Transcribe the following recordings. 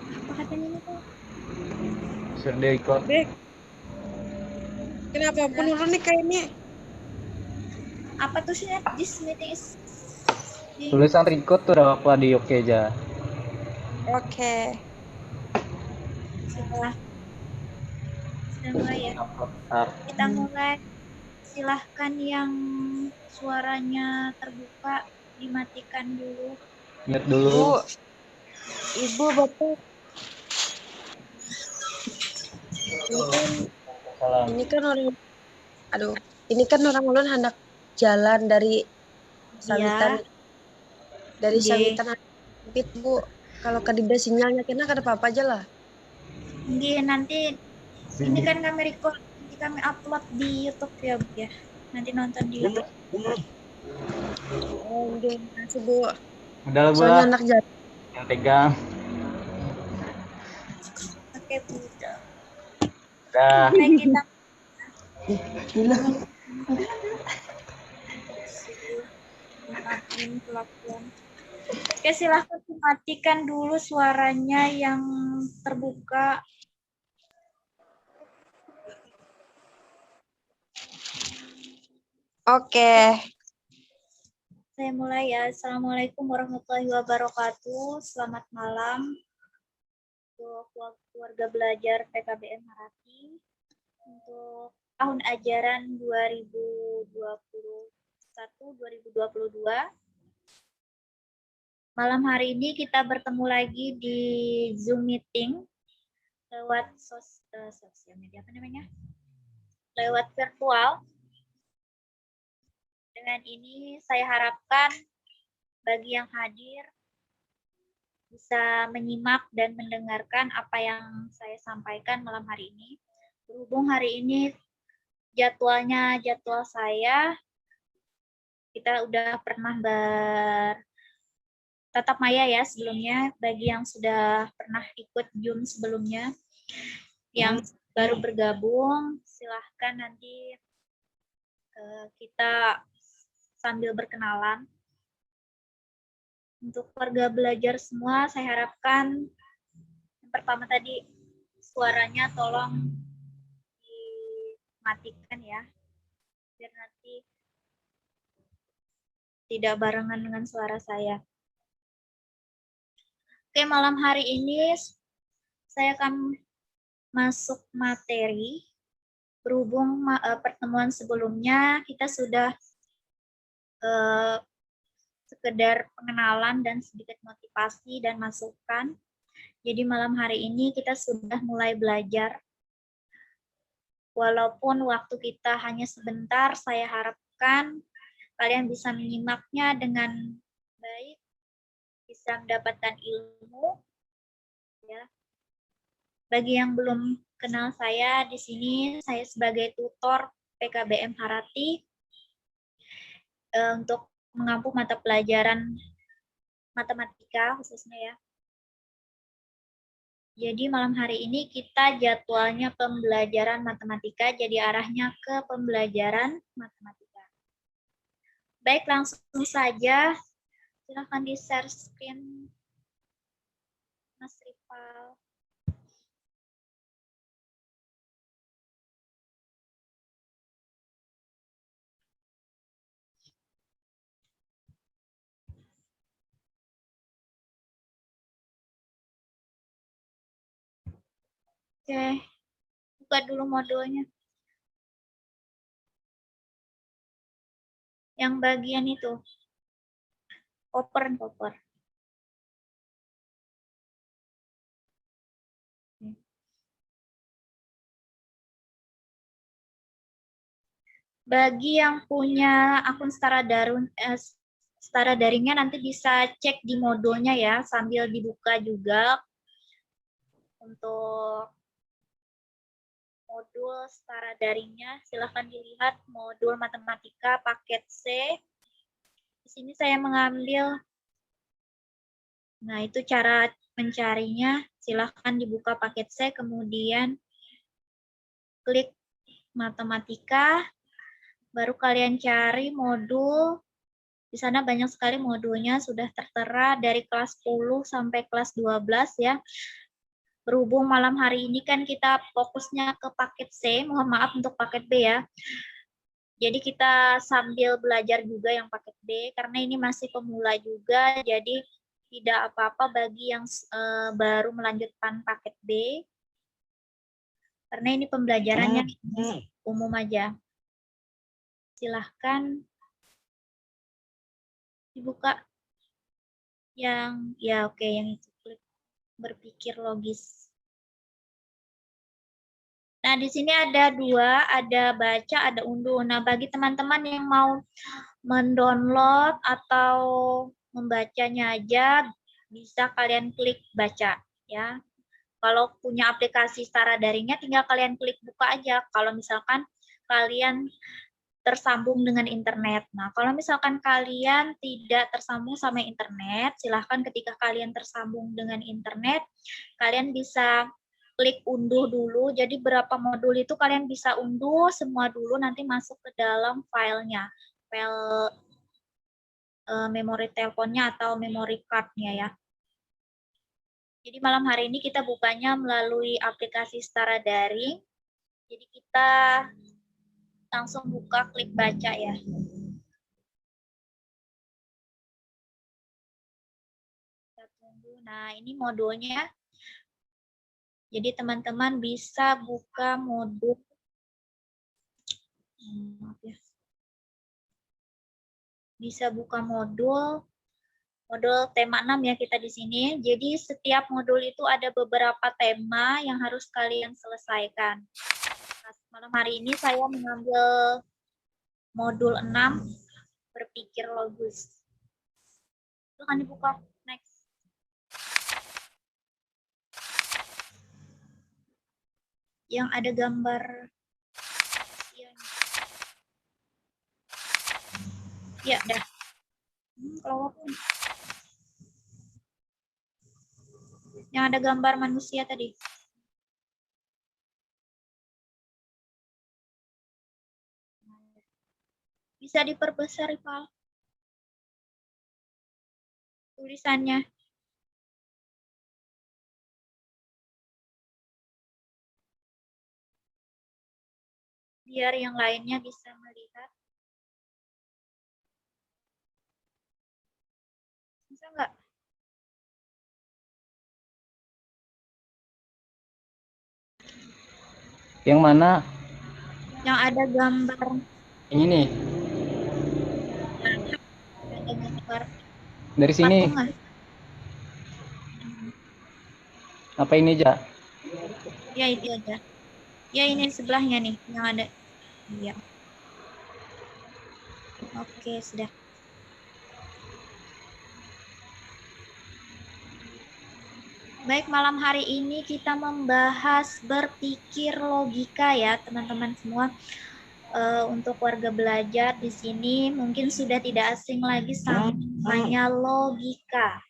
Apa katanya ini tuh? Sudah ikut. Kenapa penurun nih kayaknya? Apa tuh sih? This meeting is Tulisan record tuh udah apa di oke aja. Oke. sudah mulai ya. Kita mulai. Silahkan yang suaranya terbuka dimatikan dulu. Mute dulu. Ibu, Bapak. Ini kan orang, aduh, ini kan orang ulun hendak jalan dari sawitan, dari sawitan Pit, Bu. Kalau kadida sinyalnya kena kada apa-apa aja lah. Nanti ini kan kami record, nanti kami upload di YouTube ya, Bu ya. Nanti nonton di YouTube. Oh, udah, makasih, Bu. Udah lah, Bu. Soalnya anak jalan. Yang pegang. Oke, Bu. Udah. Oke, kita Oke, silahkan dimatikan dulu suaranya yang terbuka. Oke. Saya mulai ya. Assalamualaikum warahmatullahi wabarakatuh. Selamat malam untuk keluarga belajar PKBM Harati untuk tahun ajaran 2021-2022. Malam hari ini kita bertemu lagi di Zoom meeting lewat sosial media, apa namanya? Lewat virtual. Dengan ini saya harapkan bagi yang hadir bisa menyimak dan mendengarkan apa yang saya sampaikan malam hari ini. Berhubung hari ini jadwalnya jadwal saya, kita udah pernah bertatap maya ya sebelumnya. Bagi yang sudah pernah ikut Zoom sebelumnya, yang baru bergabung, silahkan nanti kita sambil berkenalan. Untuk keluarga belajar semua, saya harapkan yang pertama tadi suaranya tolong dimatikan ya, biar nanti tidak barengan dengan suara saya. Oke, malam hari ini saya akan masuk materi. Berhubung pertemuan sebelumnya kita sudah sekedar pengenalan dan sedikit motivasi dan masukan. Jadi malam hari ini kita sudah mulai belajar. Walaupun waktu kita hanya sebentar, saya harapkan kalian bisa menyimaknya dengan baik, bisa mendapatkan ilmu. Ya. Bagi yang belum kenal saya, di sini saya sebagai tutor PKBM Harati untuk mengampu mata pelajaran matematika khususnya ya. Jadi malam hari ini kita jadwalnya pembelajaran matematika, jadi arahnya ke pembelajaran matematika. Baik, langsung saja. Silahkan di-share screen, Mas Ripal. Oke, buka dulu modulnya. Yang bagian itu, koper. Bagi yang punya akun setara daringnya nanti bisa cek di modulnya ya, sambil dibuka juga untuk modul setara daringnya. Silahkan dilihat modul matematika paket C. Di sini saya mengambil, nah itu cara mencarinya. Silahkan dibuka paket C, kemudian klik matematika, baru kalian cari modul Di sana banyak sekali modulnya sudah tertera dari kelas 10 sampai kelas 12 ya. Berhubung malam hari ini kan kita fokusnya ke paket C, mohon maaf untuk paket B ya. Jadi kita sambil belajar juga yang paket B, karena ini masih pemula juga, jadi tidak apa-apa bagi yang baru melanjutkan paket B, karena ini pembelajarannya umum aja. Silahkan dibuka yang, ya oke, yang itu, klik berpikir logis. Nah, di sini ada dua, ada baca, ada unduh. Nah, bagi teman-teman yang mau mendownload atau membacanya aja, bisa kalian klik baca ya. Kalau punya aplikasi secara daringnya, tinggal kalian klik buka aja. Kalau misalkan kalian tersambung dengan internet. Nah, kalau misalkan kalian tidak tersambung sama internet, silahkan ketika kalian tersambung dengan internet, kalian bisa klik unduh dulu. Jadi berapa modul itu kalian bisa unduh semua dulu, nanti masuk ke dalam filenya, file memori teleponnya atau memori card-nya ya. Jadi malam hari ini kita bukanya melalui aplikasi secara daring. Jadi kita langsung buka, klik baca ya. Kita tunggu. Nah, ini modulnya. Jadi teman-teman bisa buka modul. Maaf ya. Bisa buka modul tema 6 ya kita di sini. Jadi setiap modul itu ada beberapa tema yang harus kalian selesaikan. Nah, malam hari ini saya mengambil modul 6, berpikir logis. Silahkan dibuka. Next. Yang ada gambar. Ya, dah. Kalau yang ada gambar manusia tadi. Bisa diperbesar, Pak, tulisannya. Biar yang lainnya bisa melihat. Bisa nggak? Yang mana? Yang ada gambar. Yang ini. Ada gambar. Dari sini. Patungan. Apa ini aja? Ya, itu aja. Ya, ini sebelahnya nih yang ada. Iya. Oke, sudah. Baik, malam hari ini kita membahas berpikir logika ya, teman-teman semua. Untuk warga belajar di sini mungkin sudah tidak asing lagi namanya logika.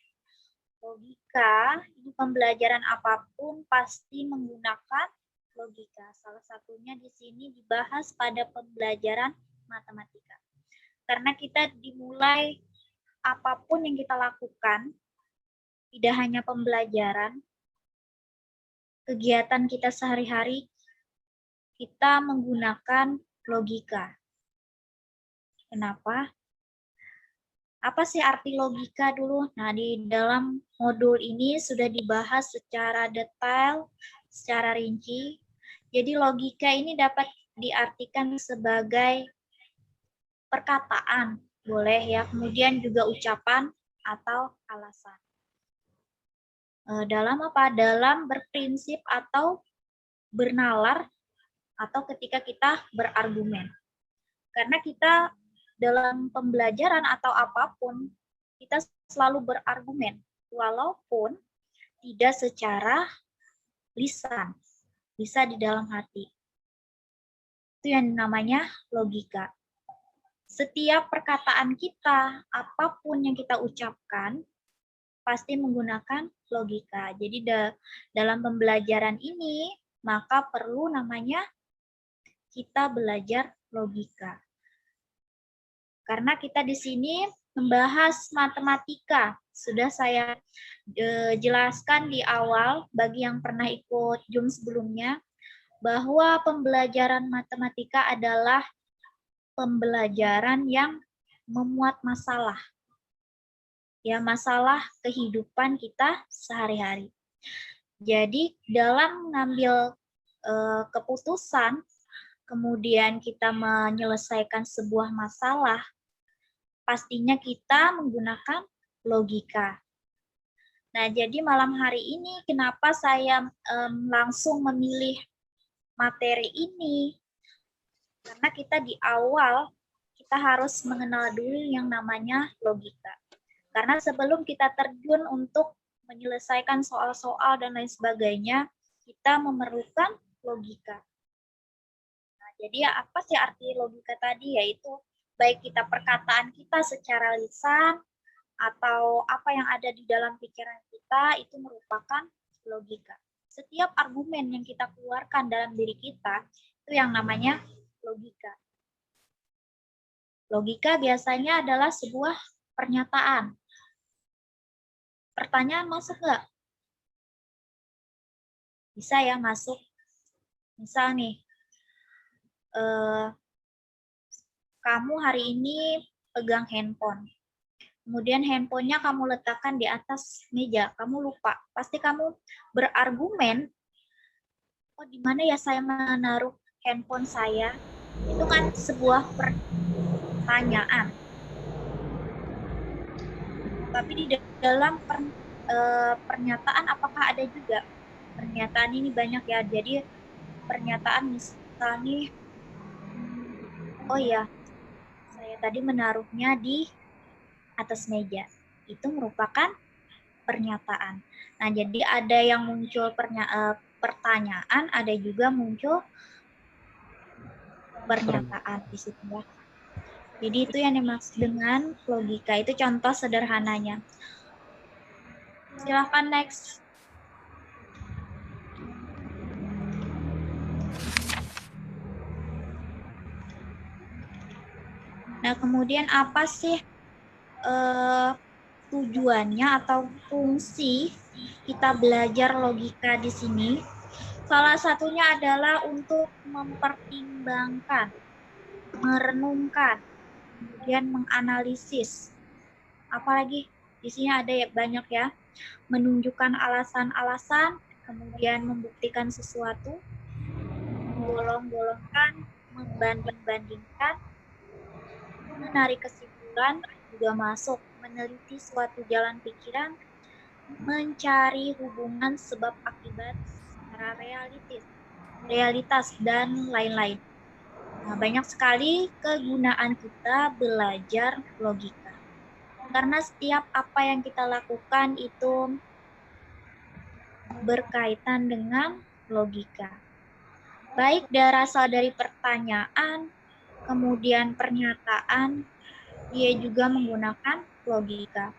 Logika, ini pembelajaran apapun pasti menggunakan logika. Salah satunya di sini dibahas pada pembelajaran matematika. Karena kita dimulai apapun yang kita lakukan, tidak hanya pembelajaran, kegiatan kita sehari-hari, kita menggunakan logika. Kenapa? Apa sih arti logika dulu? Nah, di dalam modul ini sudah dibahas secara detail, secara rinci. Jadi logika ini dapat diartikan sebagai perkataan, boleh ya, kemudian juga ucapan atau alasan. Dalam apa? Dalam berprinsip atau bernalar atau ketika kita berargumen. Karena kita dalam pembelajaran atau apapun, kita selalu berargumen, walaupun tidak secara lisan, bisa di dalam hati. Itu yang namanya logika. Setiap perkataan kita, apapun yang kita ucapkan, pasti menggunakan logika. Jadi dalam pembelajaran ini, maka perlu namanya kita belajar logika. Karena kita di sini membahas matematika. Sudah saya jelaskan di awal bagi yang pernah ikut Zoom sebelumnya, bahwa pembelajaran matematika adalah pembelajaran yang memuat masalah. Ya, masalah kehidupan kita sehari-hari. Jadi dalam mengambil keputusan, kemudian kita menyelesaikan sebuah masalah, pastinya kita menggunakan logika. Nah, jadi malam hari ini kenapa saya langsung memilih materi ini? Karena kita di awal, kita harus mengenal dulu yang namanya logika. Karena sebelum kita terjun untuk menyelesaikan soal-soal dan lain sebagainya, kita memerlukan logika. Nah, jadi apa sih arti logika tadi? Yaitu baik kita perkataan kita secara lisan atau apa yang ada di dalam pikiran kita itu merupakan logika. Setiap argumen yang kita keluarkan dalam diri kita itu yang namanya logika. Logika biasanya adalah sebuah pernyataan. Pertanyaan masuk nggak? Bisa ya masuk. Misal nih, kamu hari ini pegang handphone. Kemudian handphonenya kamu letakkan di atas meja, kamu lupa. Pasti kamu berargumen, oh di mana ya saya menaruh handphone saya? Itu kan sebuah pertanyaan. Tapi di dalam pernyataan apakah ada juga? Pernyataan ini banyak ya, jadi pernyataan misalnya, oh ya, saya tadi menaruhnya di atas meja. Itu merupakan pernyataan. Nah, jadi ada yang muncul pertanyaan, ada juga muncul pernyataan di situ ya. Jadi itu yang dimaksud dengan logika. Itu contoh sederhananya. Silahkan next. Nah, kemudian apa sih tujuannya atau fungsi kita belajar logika di sini? Salah satunya adalah untuk mempertimbangkan, merenungkan, kemudian menganalisis. Apalagi di sini ada ya banyak ya, menunjukkan alasan-alasan, kemudian membuktikan sesuatu, menggolong-golongkan, membanding-bandingkan, menarik kesimpulan juga masuk, meneliti suatu jalan pikiran, mencari hubungan sebab akibat secara realitas dan lain-lain. Nah, banyak sekali kegunaan kita belajar logika. Karena setiap apa yang kita lakukan itu berkaitan dengan logika. Baik berasal dari pertanyaan, kemudian pernyataan, dia juga menggunakan logika.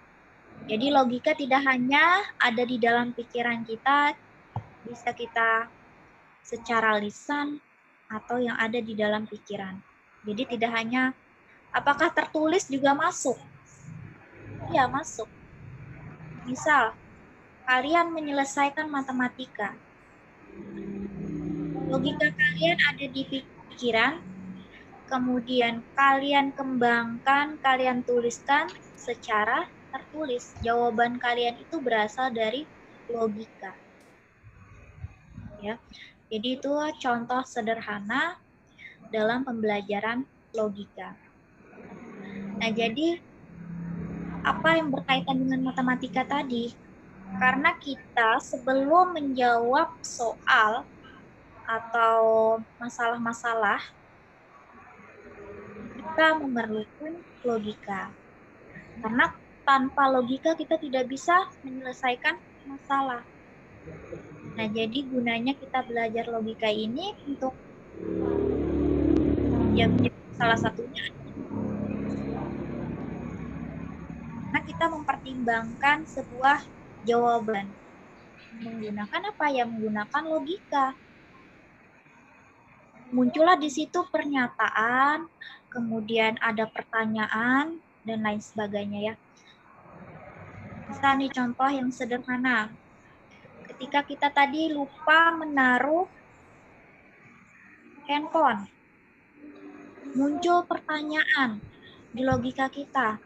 Jadi logika tidak hanya ada di dalam pikiran kita, bisa kita secara lisan atau yang ada di dalam pikiran. Jadi tidak hanya apakah tertulis juga masuk. Iya, masuk. Misal, kalian menyelesaikan matematika. Logika kalian ada di pikiran, kemudian kalian kembangkan, kalian tuliskan secara tertulis. Jawaban kalian itu berasal dari logika. Ya. Jadi itu contoh sederhana dalam pembelajaran logika. Nah, jadi apa yang berkaitan dengan matematika tadi? Karena kita sebelum menjawab soal atau masalah-masalah, kita memerlukan logika. Karena tanpa logika kita tidak bisa menyelesaikan masalah. Nah, jadi gunanya kita belajar logika ini untuk yang salah satunya karena kita mempertimbangkan sebuah jawaban. Menggunakan apa ya? Menggunakan logika. Muncullah di situ pernyataan, kemudian ada pertanyaan, dan lain sebagainya ya. Misal nih contoh yang sederhana. Ketika kita tadi lupa menaruh handphone, muncul pertanyaan di logika kita.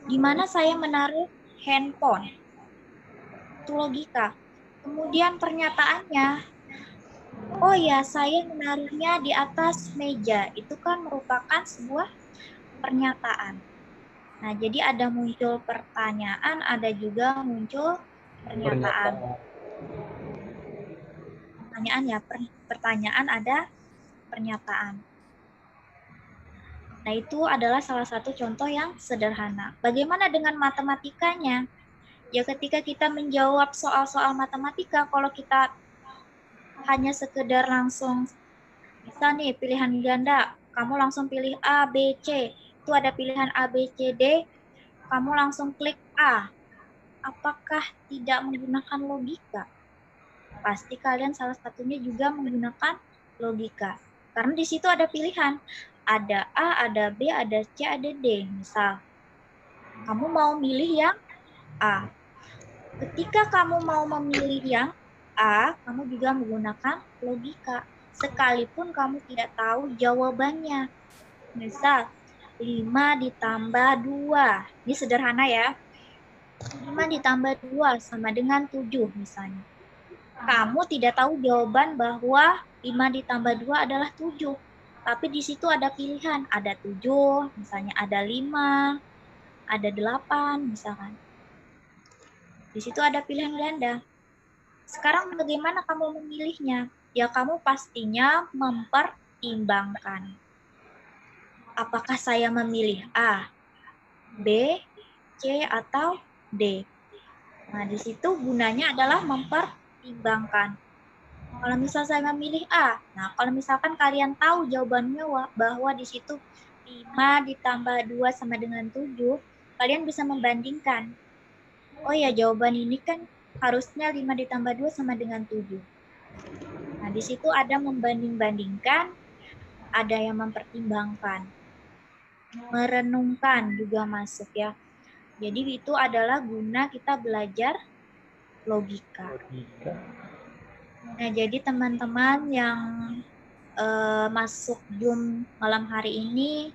Di mana saya menaruh handphone? Itu logika. Kemudian pernyataannya, oh ya, saya menaruhnya di atas meja. Itu kan merupakan sebuah pernyataan. Nah, jadi ada muncul pertanyaan, ada juga muncul pernyataan. Pertanyaan ya, pertanyaan ada pernyataan. Nah, itu adalah salah satu contoh yang sederhana. Bagaimana dengan matematikanya? Ya, ketika kita menjawab soal-soal matematika, kalau kita hanya sekedar langsung, misal nih pilihan ganda, kamu langsung pilih A, B, C. Itu ada pilihan A, B, C, D, kamu langsung klik A. Apakah tidak menggunakan logika? Pasti kalian salah satunya juga menggunakan logika. Karena di situ ada pilihan. Ada A, ada B, ada C, ada D. Misal, kamu mau milih yang A. Ketika kamu mau memilih yang A, kamu juga menggunakan logika. Sekalipun kamu tidak tahu jawabannya. Misal, 5 ditambah 2. Ini sederhana ya. 5 ditambah 2 sama dengan 7 misalnya. Kamu tidak tahu jawaban bahwa 5 ditambah 2 adalah 7. Tapi di situ ada pilihan, ada 7, misalnya ada 5, ada 8, misalkan. Di situ ada pilihan ganda. Sekarang bagaimana kamu memilihnya? Ya kamu pastinya mempertimbangkan. Apakah saya memilih A, B, C, atau D? Nah, di situ gunanya adalah mempertimbangkan. Kalau misal saya memilih A, nah kalau misalkan kalian tahu jawabannya bahwa di situ 5 ditambah 2 sama dengan 7, kalian bisa membandingkan. Oh ya, jawaban ini kan harusnya 5 ditambah 2 sama dengan 7. Nah, di situ ada membanding-bandingkan, ada yang mempertimbangkan. Merenungkan juga masuk ya. Jadi itu adalah guna kita belajar logika. Nah, jadi teman-teman yang masuk Zoom malam hari ini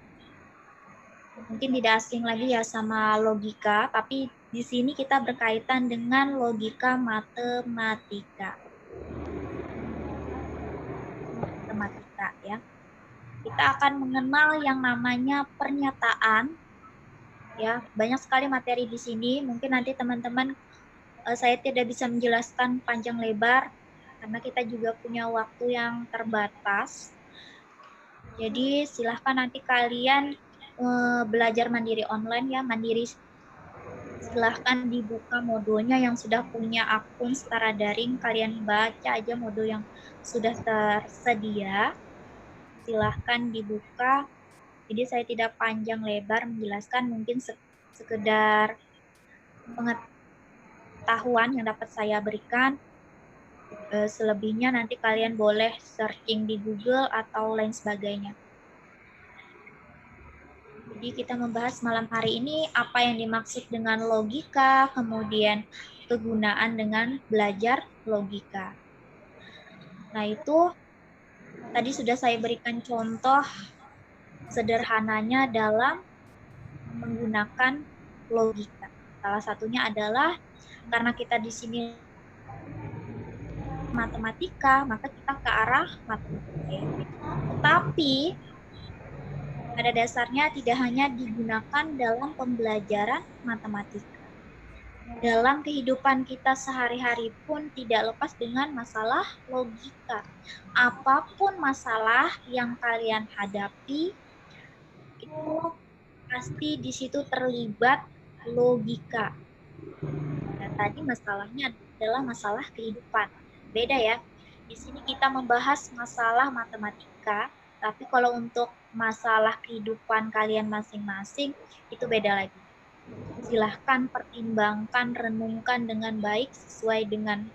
mungkin tidak asing lagi ya sama logika, tapi di sini kita berkaitan dengan logika matematika. Matematika ya. Kita akan mengenal yang namanya pernyataan. Ya, banyak sekali materi di sini. Mungkin nanti teman-teman saya tidak bisa menjelaskan panjang lebar karena kita juga punya waktu yang terbatas. Jadi silahkan nanti kalian belajar mandiri online ya, mandiri. Silahkan dibuka modulnya yang sudah punya akun secara daring, kalian baca aja modul yang sudah tersedia. Silahkan dibuka. Jadi saya tidak panjang lebar menjelaskan, mungkin sekedar pengetahuan yang dapat saya berikan. Selebihnya nanti kalian boleh searching di Google atau lain sebagainya. Jadi kita membahas malam hari ini apa yang dimaksud dengan logika, kemudian kegunaan dengan belajar logika. Nah itu tadi sudah saya berikan contoh sederhananya dalam menggunakan logika. Salah satunya adalah karena kita di sini matematika, maka kita ke arah matematika. Tetapi pada dasarnya tidak hanya digunakan dalam pembelajaran matematika. Dalam kehidupan kita sehari-hari pun tidak lepas dengan masalah logika. Apapun masalah yang kalian hadapi, itu pasti di situ terlibat logika. Dan tadi masalahnya adalah masalah kehidupan. Beda ya. Di sini kita membahas masalah matematika, tapi kalau untuk masalah kehidupan kalian masing-masing itu beda lagi. Silahkan pertimbangkan, renungkan dengan baik sesuai dengan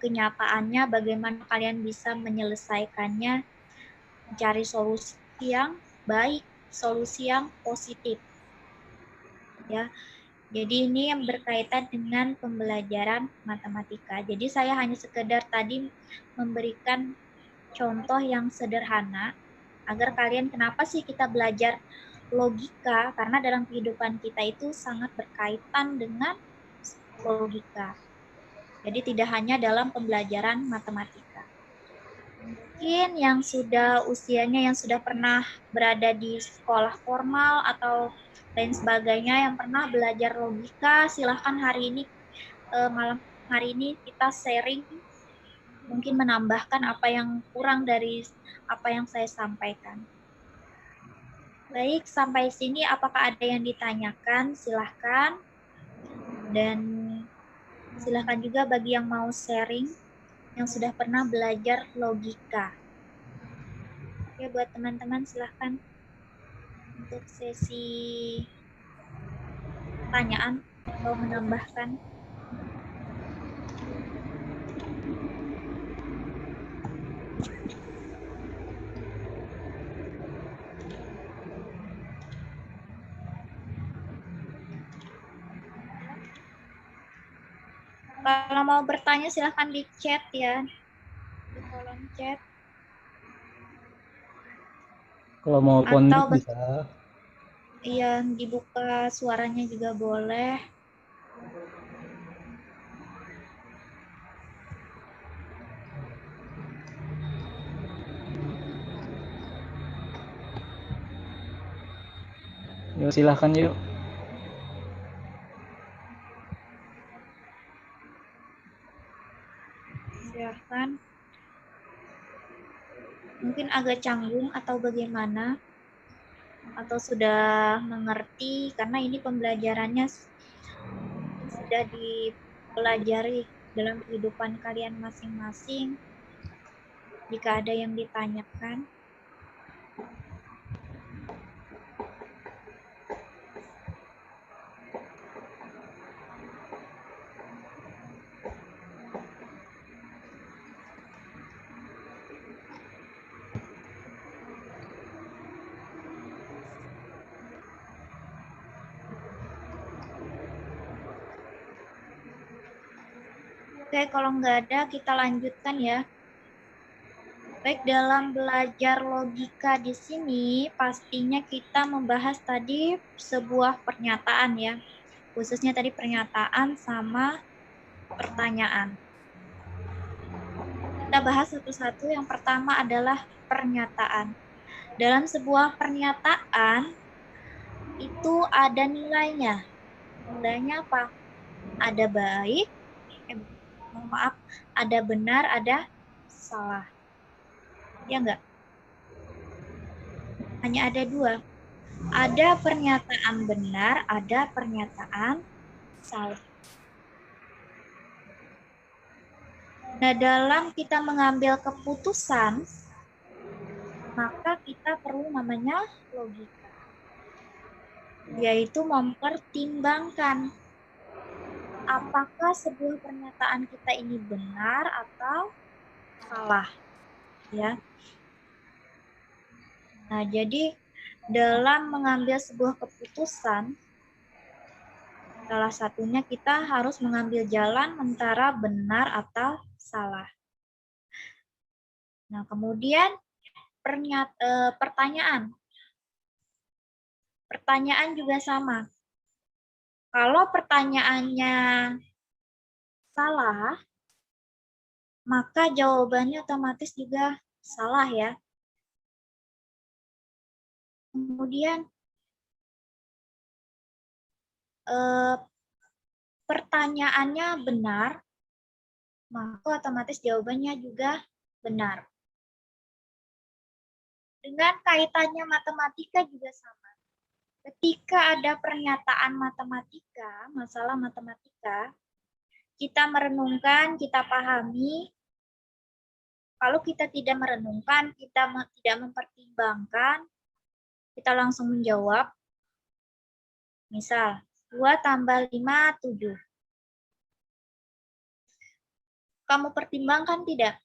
kenyataannya, bagaimana kalian bisa menyelesaikannya, mencari solusi yang baik, solusi yang positif. Ya. Jadi ini yang berkaitan dengan pembelajaran matematika. Jadi saya hanya sekedar tadi memberikan contoh yang sederhana agar kalian kenapa sih kita belajar logika, karena dalam kehidupan kita itu sangat berkaitan dengan logika. Jadi tidak hanya dalam pembelajaran matematika. Mungkin yang sudah usianya yang sudah pernah berada di sekolah formal atau lain sebagainya yang pernah belajar logika, silahkan hari ini malam hari ini kita sharing, mungkin menambahkan apa yang kurang dari apa yang saya sampaikan. Baik, sampai sini apakah ada yang ditanyakan? Silahkan. Dan silahkan juga bagi yang mau sharing, yang sudah pernah belajar logika. Oke, buat teman-teman silahkan untuk sesi pertanyaan atau menambahkan. Kalau mau bertanya silahkan di chat ya, di kolom chat. Kalau mau open Atau mic bisa. iya, dibuka suaranya juga boleh. Yuk silahkan yuk. Silahkan. Mungkin agak canggung atau bagaimana? Atau sudah mengerti karena ini pembelajarannya sudah dipelajari dalam kehidupan kalian masing-masing. Jika ada yang ditanyakan. Oke, kalau nggak ada, kita lanjutkan ya. Baik, dalam belajar logika di sini, pastinya kita membahas tadi sebuah pernyataan ya. Khususnya tadi pernyataan sama pertanyaan. Kita bahas satu-satu. Yang pertama adalah pernyataan. Dalam sebuah pernyataan, itu ada nilainya. Nilainya apa? Ada baik, maaf, ada benar, ada salah. Ya enggak? Hanya ada dua. Ada pernyataan benar, ada pernyataan salah. Nah, dalam kita mengambil keputusan, maka kita perlu namanya logika. Yaitu mempertimbangkan apakah sebuah pernyataan kita ini benar atau salah. Ya. Nah, jadi dalam mengambil sebuah keputusan, salah satunya kita harus mengambil jalan antara benar atau salah. Nah, kemudian pertanyaan. Pertanyaan juga sama. Kalau pertanyaannya salah, maka jawabannya otomatis juga salah ya. Kemudian pertanyaannya benar, maka otomatis jawabannya juga benar. Dengan kaitannya matematika juga sama. Ketika ada pernyataan matematika, masalah matematika, kita merenungkan, kita pahami. Kalau kita tidak merenungkan, kita tidak mempertimbangkan, kita langsung menjawab. Misal, 2 tambah 5, 7. Kamu pertimbangkan tidak?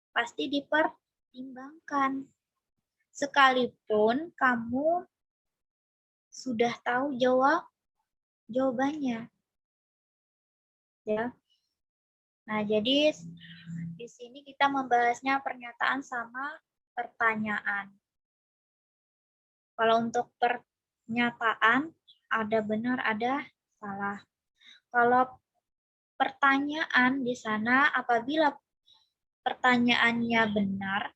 Pasti dipertimbangkan. Sekalipun kamu sudah tahu jawabannya. Ya. Nah, jadi di sini kita membahasnya pernyataan sama pertanyaan. Kalau untuk pernyataan ada benar, ada salah. Kalau pertanyaan di sana apabila pertanyaannya benar,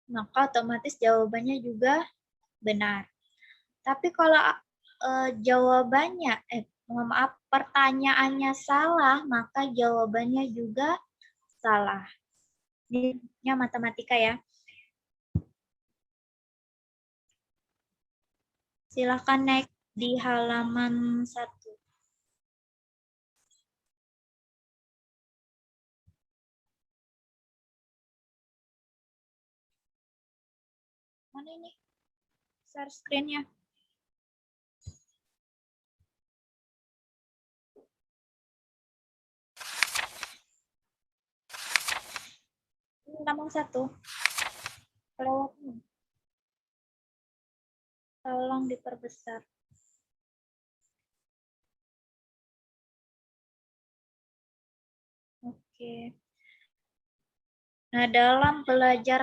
maka otomatis jawabannya juga benar. Tapi kalau pertanyaannya salah, maka jawabannya juga salah. Ini matematika ya. Silakan naik di halaman 1. Mana ini? Share screen-nya. Halaman 1. Lewat ini. Tolong diperbesar. Oke. Nah, dalam belajar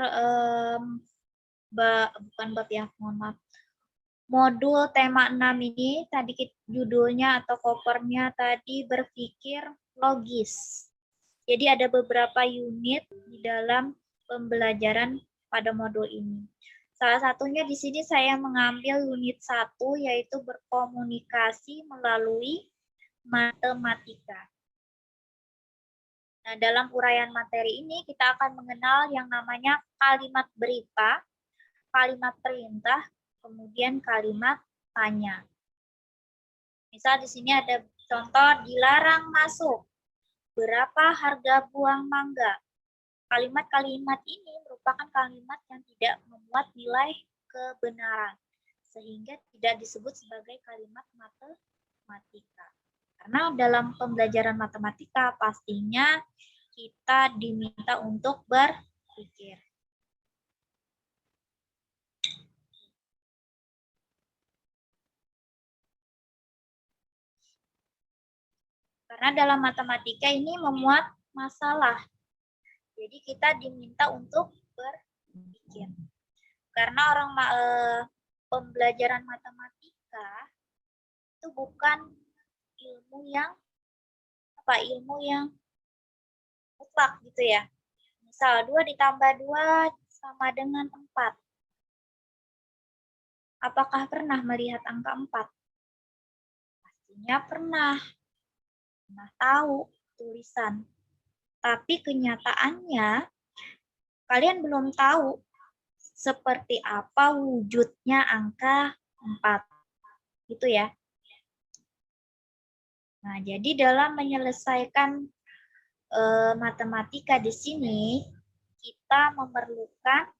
bukan bab ya, mohon maaf. Modul tema 6 ini tadi judulnya atau covernya tadi berpikir logis. Jadi ada beberapa unit di dalam pembelajaran pada modul ini. Salah satunya di sini saya mengambil unit 1 yaitu berkomunikasi melalui matematika. Nah, dalam uraian materi ini kita akan mengenal yang namanya kalimat berita, kalimat perintah, kemudian kalimat tanya. Misal di sini ada contoh dilarang masuk. Berapa harga buah mangga? Kalimat-kalimat ini merupakan kalimat yang tidak memuat nilai kebenaran, sehingga tidak disebut sebagai kalimat matematika. Karena dalam pembelajaran matematika pastinya kita diminta untuk berpikir. Karena dalam matematika ini memuat masalah. Jadi kita diminta untuk berpikir. Karena pembelajaran matematika itu bukan ilmu yang mutlak gitu ya. Misal 2 ditambah 2 sama dengan 4. Apakah pernah melihat angka 4? Pastinya pernah. Pernah tahu tulisan. Tapi kenyataannya kalian belum tahu seperti apa wujudnya angka 4. Gitu ya. Nah, jadi dalam menyelesaikan matematika di sini kita memerlukan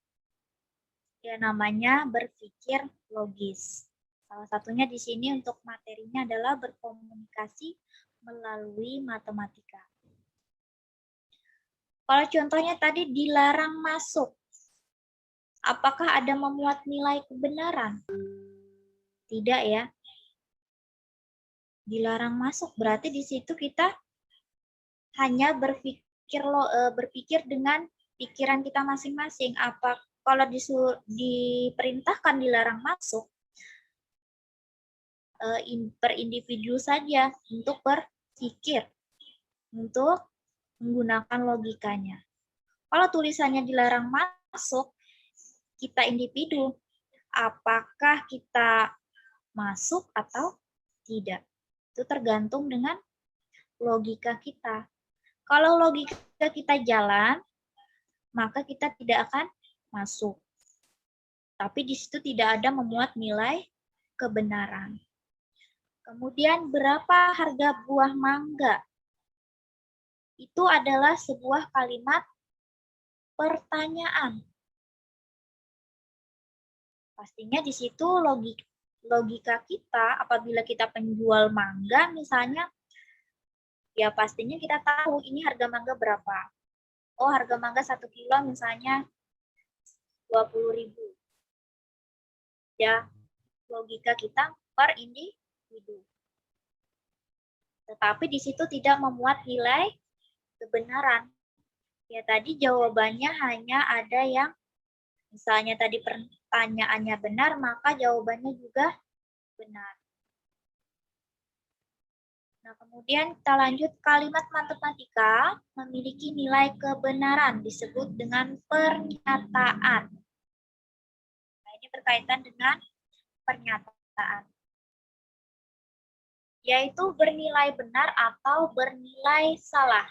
yang namanya berpikir logis. Salah satunya di sini untuk materinya adalah berkomunikasi melalui matematika. Kalau contohnya tadi dilarang masuk, apakah ada memuat nilai kebenaran? Tidak ya. Dilarang masuk berarti di situ kita hanya berpikir dengan pikiran kita masing-masing. Apa kalau diperintahkan dilarang masuk, per individu saja untuk berpikir, untuk menggunakan logikanya. Kalau tulisannya dilarang masuk, kita individu, apakah kita masuk atau tidak? Itu tergantung dengan logika kita. Kalau logika kita jalan, maka kita tidak akan masuk. Tapi di situ tidak ada memuat nilai kebenaran. Kemudian berapa harga buah mangga? Itu adalah sebuah kalimat pertanyaan. Pastinya di situ logika kita, apabila kita penjual mangga misalnya, ya pastinya kita tahu ini harga mangga berapa. Oh, harga mangga 1 kilo misalnya 20.000. Ya, logika kita per individu. Tetapi di situ tidak memuat nilai kebenaran. Ya tadi jawabannya hanya ada yang, misalnya tadi pertanyaannya benar, maka jawabannya juga benar. Nah, kemudian kita lanjut, kalimat matematika memiliki nilai kebenaran disebut dengan pernyataan. Nah, ini berkaitan dengan pernyataan, yaitu bernilai benar atau bernilai salah,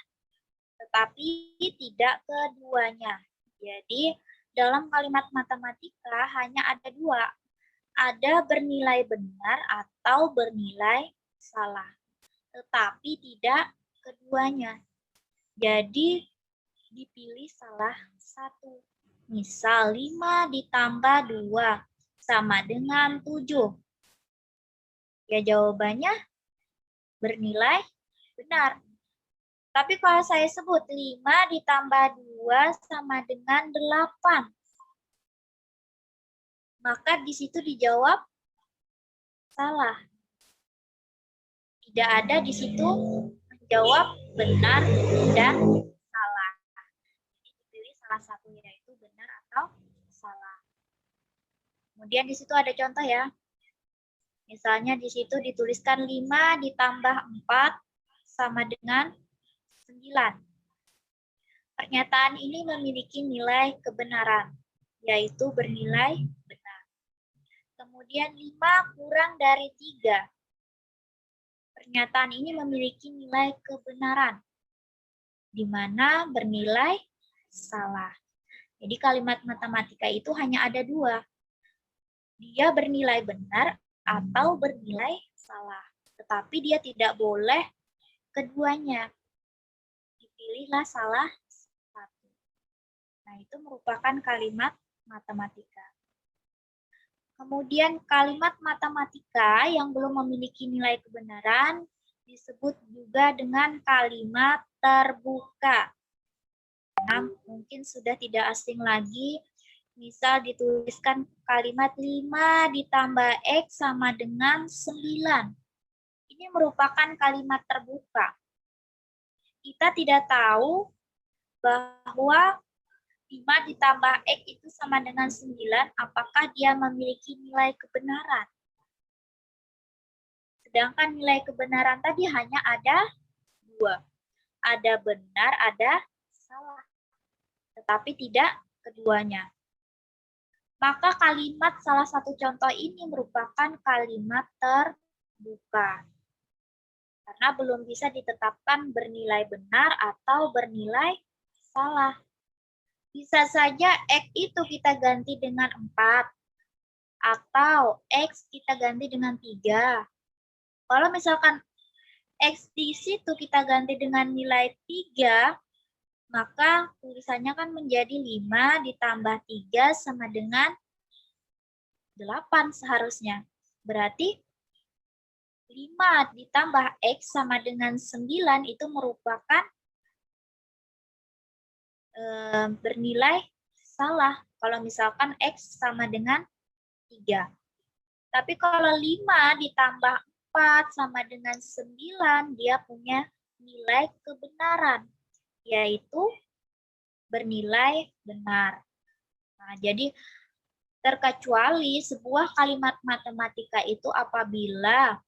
tetapi tidak keduanya. Jadi, dalam kalimat matematika hanya ada dua, ada bernilai benar atau bernilai salah, tetapi tidak keduanya. Jadi, dipilih salah satu. Misal 5 ditambah 2 sama dengan 7. Ya jawabannya bernilai benar. Tapi kalau saya sebut 5 ditambah 2 sama dengan 8. Maka di situ dijawab salah. Tidak ada di situ menjawab benar dan salah. Jadi dipilih salah satu, yaitu benar atau salah. Kemudian di situ ada contoh ya. Misalnya di situ dituliskan 5 ditambah 4 sama dengan 9. Pernyataan ini memiliki nilai kebenaran, yaitu bernilai benar. Kemudian 5 kurang dari 3. Pernyataan ini memiliki nilai kebenaran, di mana bernilai salah. Jadi kalimat matematika itu hanya ada dua. Dia bernilai benar atau bernilai salah. Tetapi dia tidak boleh keduanya. Dipilihlah salah satu. Nah, itu merupakan kalimat matematika. Kemudian kalimat matematika yang belum memiliki nilai kebenaran disebut juga dengan kalimat terbuka. Nah, mungkin sudah tidak asing lagi, misal dituliskan kalimat 5 ditambah X sama dengan 9. Ini merupakan kalimat terbuka. Kita tidak tahu bahwa 5 ditambah X itu sama dengan 9, apakah dia memiliki nilai kebenaran. Sedangkan nilai kebenaran tadi hanya ada dua. Ada benar, ada salah. Tetapi tidak keduanya. Maka kalimat salah satu contoh ini merupakan kalimat terbuka. Karena belum bisa ditetapkan bernilai benar atau bernilai salah. Bisa saja X itu kita ganti dengan 4. Atau X kita ganti dengan 3. Kalau misalkan X di situ kita ganti dengan nilai 3, maka tulisannya kan menjadi 5 ditambah 3 sama dengan 8 seharusnya. Berarti 5 ditambah X sama dengan 9 itu merupakan bernilai salah kalau misalkan X sama dengan 3. Tapi kalau 5 ditambah 4 sama dengan 9, dia punya nilai kebenaran, yaitu bernilai benar. Nah, jadi terkecuali sebuah kalimat matematika itu apabila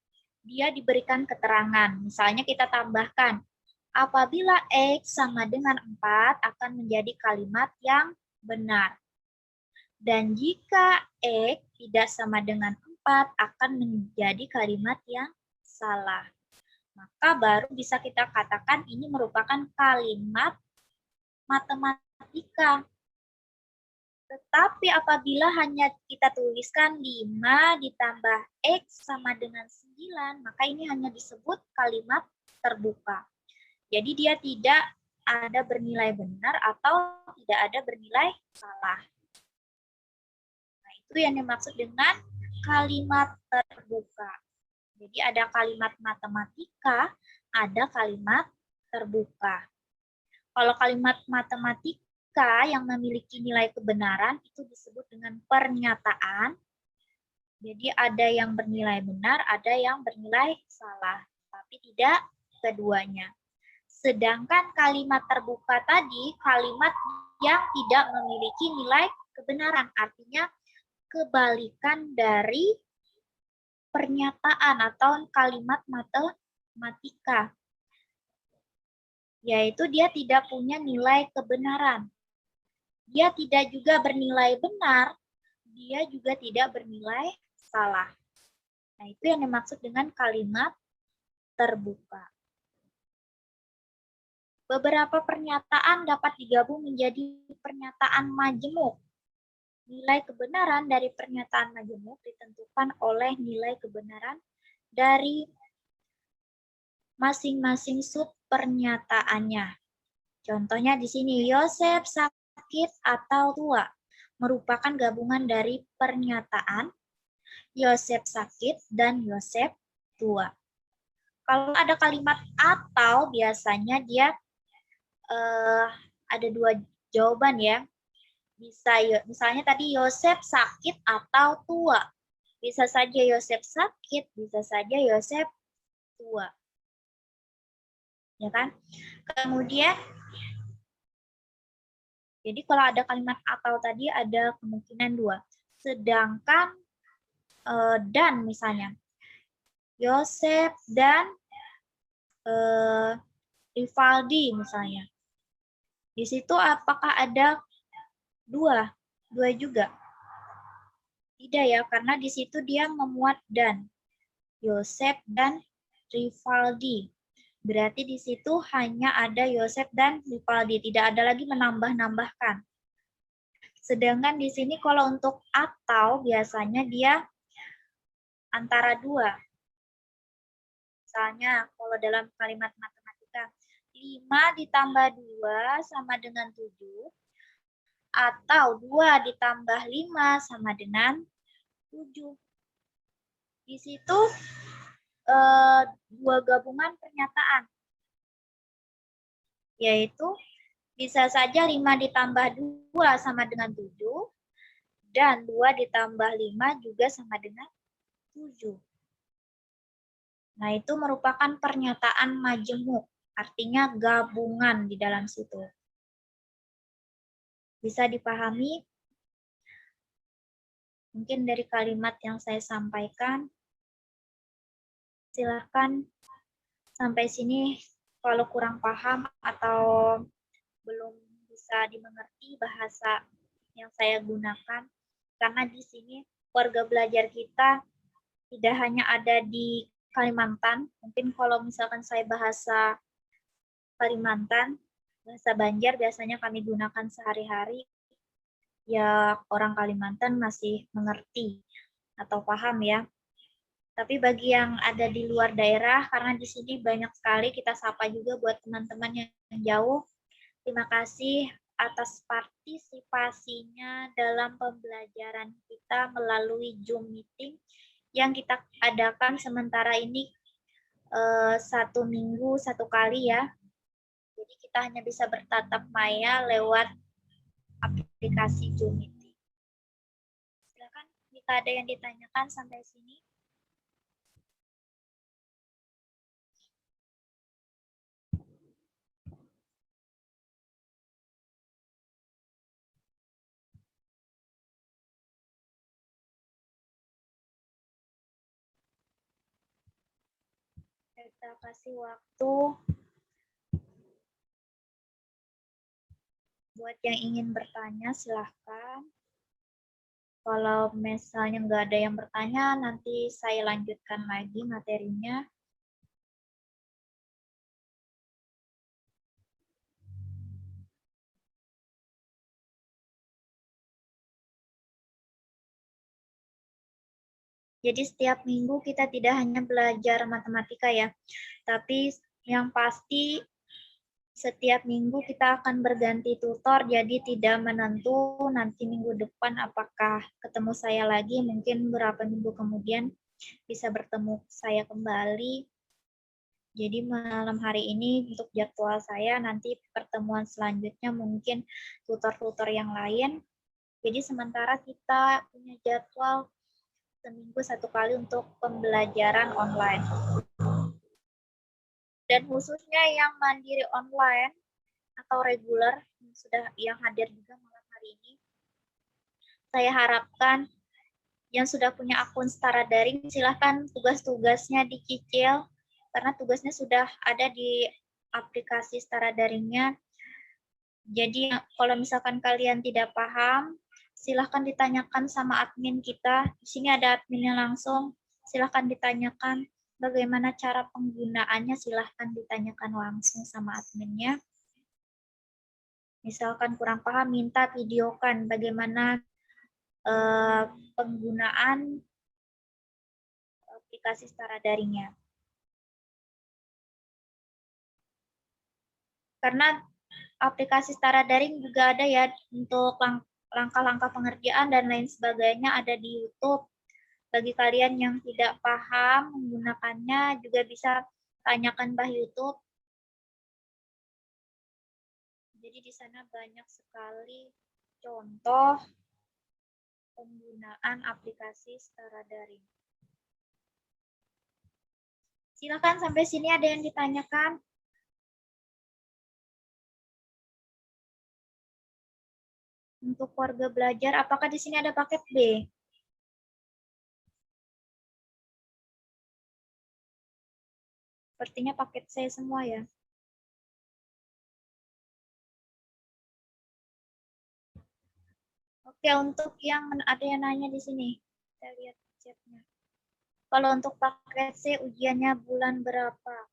dia diberikan keterangan. Misalnya kita tambahkan, apabila X sama dengan 4 akan menjadi kalimat yang benar. Dan jika X tidak sama dengan 4 akan menjadi kalimat yang salah. Maka baru bisa kita katakan ini merupakan kalimat matematika. Tetapi apabila hanya kita tuliskan 5 ditambah X sama dengan 9, maka ini hanya disebut kalimat terbuka. Jadi dia tidak ada bernilai benar atau tidak ada bernilai salah. Nah, itu yang dimaksud dengan kalimat terbuka. Jadi ada kalimat matematika, ada kalimat terbuka. Kalau kalimat matematika yang memiliki nilai kebenaran itu disebut dengan pernyataan. Jadi ada yang bernilai benar, ada yang bernilai salah, tapi tidak keduanya. Sedangkan kalimat terbuka tadi, kalimat yang tidak memiliki nilai kebenaran, artinya kebalikan dari pernyataan atau kalimat matematika, yaitu dia tidak punya nilai kebenaran. Dia tidak juga bernilai benar, dia juga tidak bernilai salah. Nah, itu yang dimaksud dengan kalimat terbuka. Beberapa pernyataan dapat digabung menjadi pernyataan majemuk. Nilai kebenaran dari pernyataan majemuk ditentukan oleh nilai kebenaran dari masing-masing sub pernyataannya. Contohnya di sini, Yosef sakit atau tua merupakan gabungan dari pernyataan Yosef sakit dan Yosef tua. Kalau ada kalimat atau, biasanya dia ada dua jawaban ya. Bisa, misalnya tadi Yosef sakit atau tua. Bisa saja Yosef sakit, bisa saja Yosef tua. Ya kan? Kemudian, jadi kalau ada kalimat atau tadi ada kemungkinan dua. Sedangkan dan misalnya, Yosef dan Rivaldi misalnya. Di situ apakah ada dua juga? Tidak ya, karena di situ dia memuat dan. Yosef dan Rivaldi. Berarti di situ hanya ada Yosef dan Rivaldi, tidak ada lagi menambah-nambahkan. Sedangkan di sini kalau untuk atau biasanya dia antara dua. Misalnya kalau dalam kalimat matematika, 5 ditambah 2 sama dengan 7, atau 2 ditambah 5 sama dengan 7. Di situ dua gabungan pernyataan, yaitu bisa saja 5 ditambah 2 sama dengan 7, dan 2 ditambah 5 juga sama dengan 7. Nah, itu merupakan pernyataan majemuk, artinya gabungan di dalam situ. Bisa dipahami? Mungkin dari kalimat yang saya sampaikan. Silakan sampai sini kalau kurang paham atau belum bisa dimengerti bahasa yang saya gunakan. Karena di sini keluarga belajar kita tidak hanya ada di Kalimantan. Mungkin kalau misalkan saya bahasa Kalimantan, bahasa Banjar biasanya kami gunakan sehari-hari, ya orang Kalimantan masih mengerti atau paham ya. Tapi bagi yang ada di luar daerah, karena di sini banyak sekali, kita sapa juga buat teman-teman yang jauh. Terima kasih atas partisipasinya dalam pembelajaran kita melalui Zoom meeting yang kita adakan sementara ini 1 minggu 1 kali ya. Jadi kita hanya bisa bertatap maya lewat aplikasi Zoom meeting. Silakan jika ada yang ditanyakan sampai sini. Kita kasih waktu buat yang ingin bertanya, silahkan. Kalau misalnya nggak ada yang bertanya, nanti saya lanjutkan lagi materinya. Jadi setiap minggu kita tidak hanya belajar matematika ya, tapi yang pasti setiap minggu kita akan berganti tutor, jadi tidak menentu nanti minggu depan apakah ketemu saya lagi, mungkin beberapa minggu kemudian bisa bertemu saya kembali. Jadi malam hari ini untuk jadwal saya, nanti pertemuan selanjutnya mungkin tutor-tutor yang lain. Jadi sementara kita punya jadwal seminggu 1 kali untuk pembelajaran online. Dan khususnya yang mandiri online atau reguler yang hadir juga malam hari ini, saya harapkan yang sudah punya akun Setara Daring, silahkan tugas-tugasnya dicicil, karena tugasnya sudah ada di aplikasi Setara Daringnya. Jadi kalau misalkan kalian tidak paham, silahkan ditanyakan sama admin kita. Di sini ada adminnya langsung, silahkan ditanyakan bagaimana cara penggunaannya, silahkan ditanyakan langsung sama adminnya. Misalkan kurang paham, minta videokan bagaimana penggunaan aplikasi Setara Daringnya. Karena aplikasi Setara Daring juga ada ya untuk langkah-langkah pengerjaan dan lain sebagainya, ada di YouTube. Bagi kalian yang tidak paham menggunakannya juga bisa tanyakan Mbah YouTube. Jadi di sana banyak sekali contoh penggunaan aplikasi Setara Daring. Silakan sampai sini ada yang ditanyakan. Untuk keluarga belajar, apakah di sini ada paket B? Sepertinya paket C semua ya. Oke, untuk yang ada yang nanya di sini, kita lihat chatnya. Kalau untuk paket C ujiannya bulan berapa?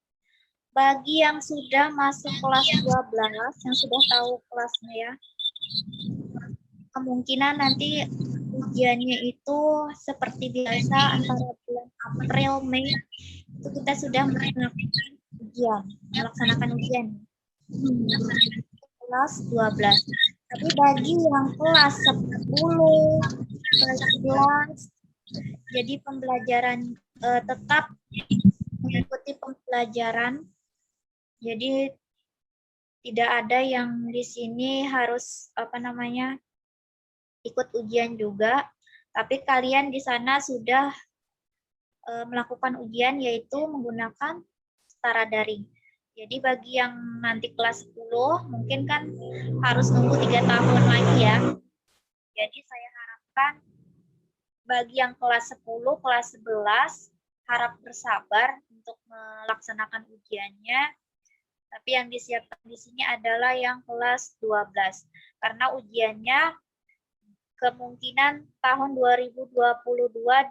Bagi yang sudah masuk kelas 12, yang sudah tahu kelasnya ya, kemungkinan nanti ujiannya itu seperti biasa antara bulan April, Mei, itu kita sudah melaksanakan ujian. Kelas 12. Tapi bagi yang kelas 10, kelas 11, jadi pembelajaran tetap mengikuti pembelajaran. Jadi tidak ada yang di sini harus ikut ujian juga, tapi kalian di sana sudah melakukan ujian yaitu menggunakan Setara Daring. Jadi bagi yang nanti kelas 10 mungkin kan harus nunggu 3 tahun lagi ya. Jadi saya harapkan bagi yang kelas 10, kelas 11 harap bersabar untuk melaksanakan ujiannya. Tapi yang disiapkan di sini adalah yang kelas 12. Karena ujiannya kemungkinan tahun 2022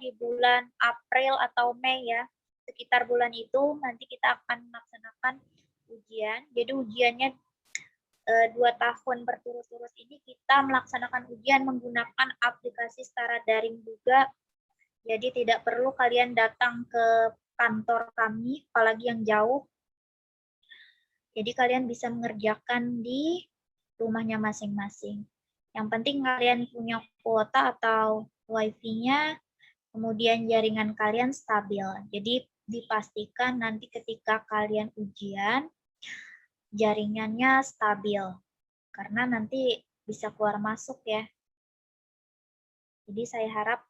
di bulan April atau Mei ya. Sekitar bulan itu nanti kita akan melaksanakan ujian. Jadi ujiannya 2 tahun berturut-turut ini kita melaksanakan ujian menggunakan aplikasi Setara Daring juga. Jadi tidak perlu kalian datang ke kantor kami, apalagi yang jauh. Jadi kalian bisa mengerjakan di rumahnya masing-masing. Yang penting kalian punya kuota atau wifi-nya, kemudian jaringan kalian stabil. Jadi dipastikan nanti ketika kalian ujian, jaringannya stabil. Karena nanti bisa keluar masuk ya. Jadi saya harap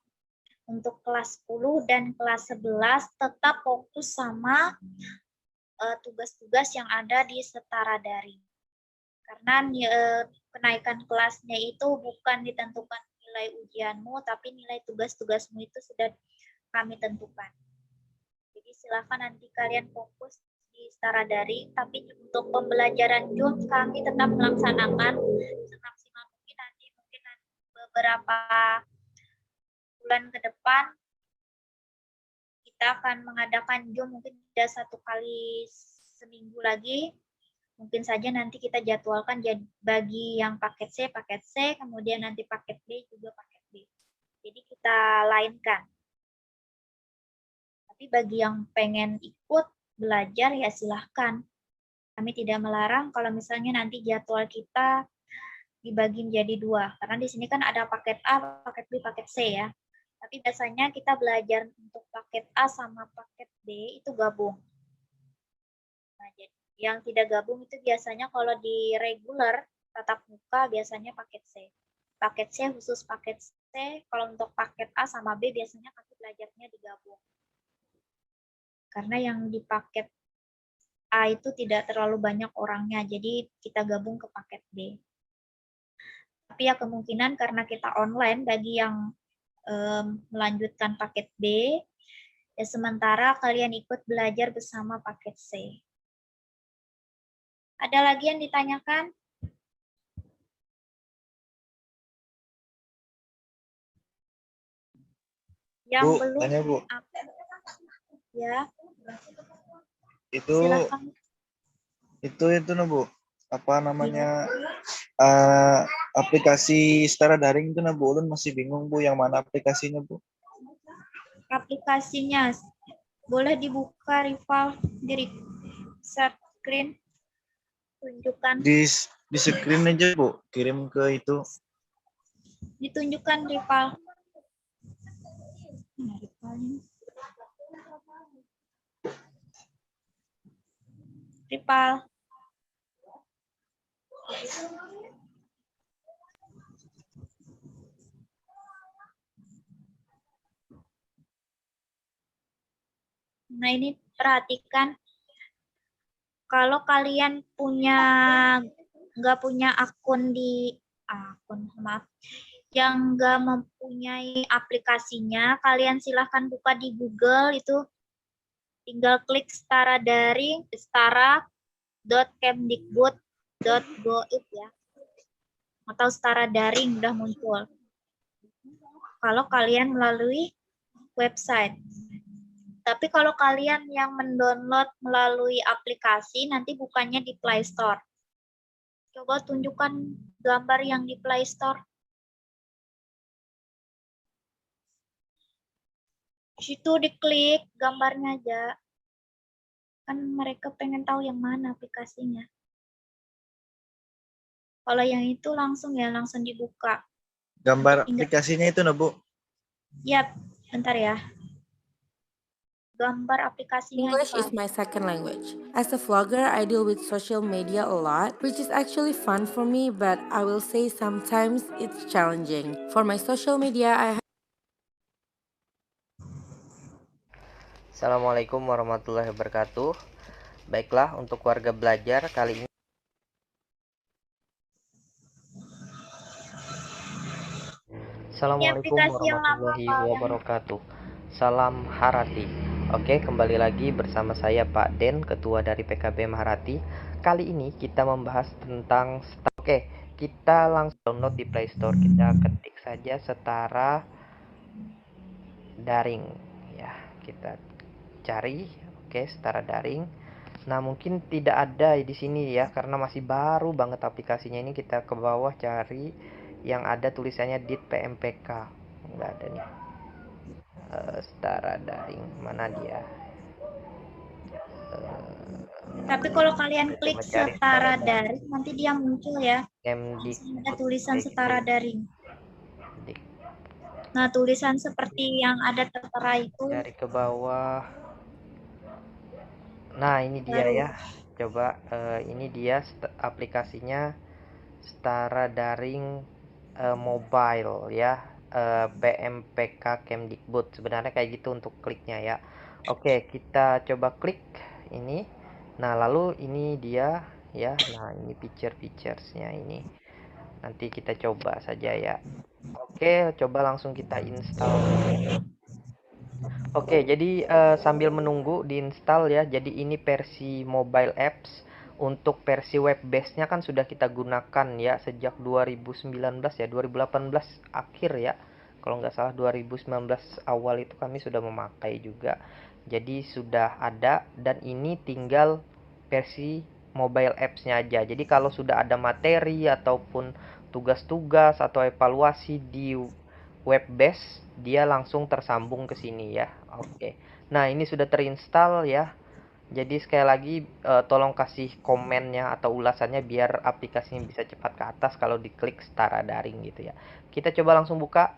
untuk kelas 10 dan kelas 11 tetap fokus sama tugas-tugas yang ada di Setara Daring. Karena kenaikan kelasnya itu bukan ditentukan nilai ujianmu, tapi nilai tugas-tugasmu itu sudah kami tentukan. Jadi silakan nanti kalian fokus di Setara Daring, tapi untuk pembelajaran Zoom kami tetap melaksanakan semaksimal mungkin nanti beberapa bulan ke depan kita akan mengadakan Zoom mungkin tidak 1 kali seminggu lagi. Mungkin saja nanti kita jadwalkan bagi yang paket C, kemudian nanti paket B juga paket B. Jadi kita lainkan. Tapi bagi yang pengen ikut belajar ya silahkan. Kami tidak melarang kalau misalnya nanti jadwal kita dibagi menjadi 2. Karena di sini kan ada paket A, paket B, paket C ya. Tapi biasanya kita belajar untuk paket A sama paket B itu gabung. Nah, jadi yang tidak gabung itu biasanya kalau di reguler tatap muka biasanya paket C. Paket C khusus paket C, kalau untuk paket A sama B biasanya kami belajarnya digabung. Karena yang di paket A itu tidak terlalu banyak orangnya, jadi kita gabung ke paket B. Tapi ya kemungkinan karena kita online bagi yang melanjutkan paket B, ya sementara kalian ikut belajar bersama paket C. Ada lagi yang ditanyakan? Yang Bu, belum? tanya Bu. Ya. Itu Silakan. itu no Bu. Apa namanya? Aplikasi secara daring itu nah Bu, ulun masih bingung Bu yang mana aplikasinya Bu. Aplikasinya boleh dibuka rival di share screen, tunjukkan. Di screen aja Bu, kirim ke itu. Ditunjukkan rival. Nah, rivalnya. Rival. Nah, ini perhatikan. Kalau kalian nggak punya akun yang nggak mempunyai aplikasinya, kalian silahkan buka di Google, itu tinggal klik setara daring, setara.kemdikbud.go.id ya. Atau setara daring udah muncul. Kalau kalian melalui website. Tapi kalau kalian yang mendownload melalui aplikasi, nanti bukannya di Play Store. Coba tunjukkan gambar yang di Play Store. Situ diklik gambarnya aja. Kan mereka pengen tahu yang mana aplikasinya. Kalau yang itu langsung dibuka. Gambar aplikasinya itu nah Bu. Ya, bentar ya. Gambar aplikasinya English is my second language. As a vlogger, I deal with social media a lot, which is actually fun for me, but I will say sometimes it's challenging. For my social media, I Assalamualaikum warahmatullahi wabarakatuh. Baiklah, untuk warga belajar kali ini Assalamualaikum warahmatullahi wabarakatuh. Salam Harati. Oke, kembali lagi bersama saya Pak Den, Ketua dari PKB Maharati. Kali ini kita membahas tentang Oke, kita langsung download di Play Store. Kita ketik saja setara daring ya. Kita cari setara daring. Nah, mungkin tidak ada di sini ya karena masih baru banget aplikasinya ini. Kita ke bawah cari yang ada tulisannya DIT-PMPK. Enggak ada nih. Setara daring mana dia? Tapi kalau kalian klik setara daring, nanti dia muncul ya. Ada tulisan setara daring. Nah, tulisan seperti yang ada tertera itu. Cari ke bawah. Nah, ini dia ya. Coba ini dia aplikasinya setara daring mobile ya. PMPK Kemdikbud. Sebenarnya kayak gitu untuk kliknya ya. Oke, kita coba klik ini. Nah, lalu ini dia ya. Nah, ini feature-featuresnya ini. Nanti kita coba saja ya. Oke, coba langsung kita install. Oke, jadi sambil menunggu diinstal ya. Jadi ini versi mobile apps. Untuk versi web base-nya kan sudah kita gunakan ya sejak 2019 ya, 2018 akhir ya. Kalau nggak salah 2019 awal itu kami sudah memakai juga. Jadi sudah ada dan ini tinggal versi mobile apps-nya aja. Jadi kalau sudah ada materi ataupun tugas-tugas atau evaluasi di web base, dia langsung tersambung ke sini ya. Oke. Nah, ini sudah terinstall ya. Jadi sekali lagi tolong kasih komennya atau ulasannya biar aplikasinya bisa cepat ke atas kalau diklik setara daring gitu ya. Kita coba langsung buka.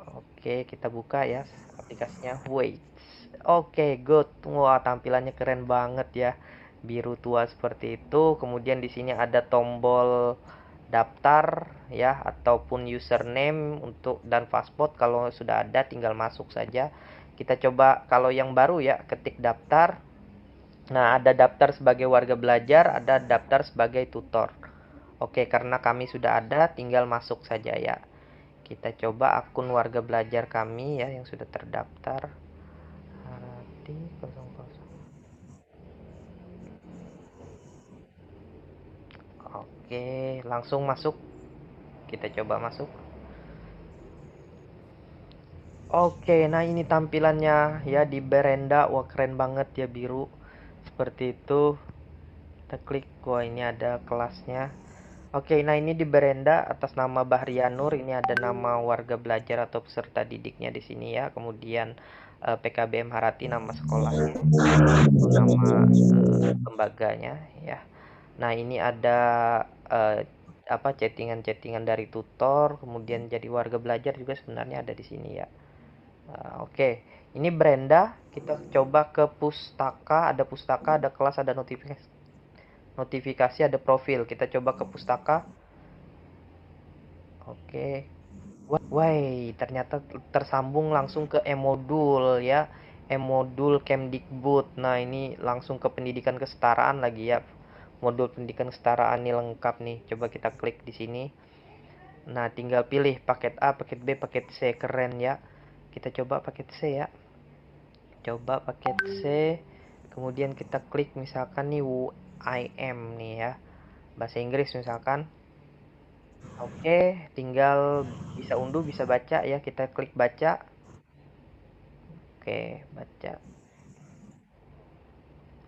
Oke, kita buka ya aplikasinya. Wait. Oke, good. Wah, tampilannya keren banget ya. Biru tua seperti itu. Kemudian di sini ada tombol daftar ya, ataupun username untuk dan password. Kalau sudah ada tinggal masuk saja. Kita coba kalau yang baru ya, ketik daftar. Nah, ada daftar sebagai warga belajar, ada daftar sebagai tutor. Oke, karena kami sudah ada, tinggal masuk saja ya. Kita coba akun warga belajar kami ya yang sudah terdaftar. Harati 00. Oke, langsung masuk. Kita coba masuk. Oke, nah ini tampilannya ya di beranda. Wah, keren banget ya, biru. Seperti itu. Kita klik, wah ini ada kelasnya. Oke, nah ini di beranda atas nama Bahrianur, ini ada nama warga belajar atau peserta didiknya di sini ya. Kemudian PKBM Harati nama sekolahnya, itu nama lembaganya ya. Nah, ini ada apa chattingan-chattingan dari tutor, kemudian jadi warga belajar juga sebenarnya ada di sini ya. Oke, ini beranda. Kita coba ke pustaka, ada kelas, ada notifikasi, ada profil. Kita coba ke pustaka. Oke. Wah, ternyata tersambung langsung ke e-modul ya. E-modul Kemdikbud. Nah, ini langsung ke pendidikan kesetaraan lagi ya. Modul pendidikan kesetaraan ini lengkap nih. Coba kita klik di sini. Nah, tinggal pilih paket A, paket B, paket C. Keren ya. Kita coba paket C ya. Coba paket C. Kemudian kita klik misalkan nih UIM nih ya. Bahasa Inggris misalkan. Oke, tinggal bisa unduh, bisa baca ya. Kita klik baca. Oke, baca.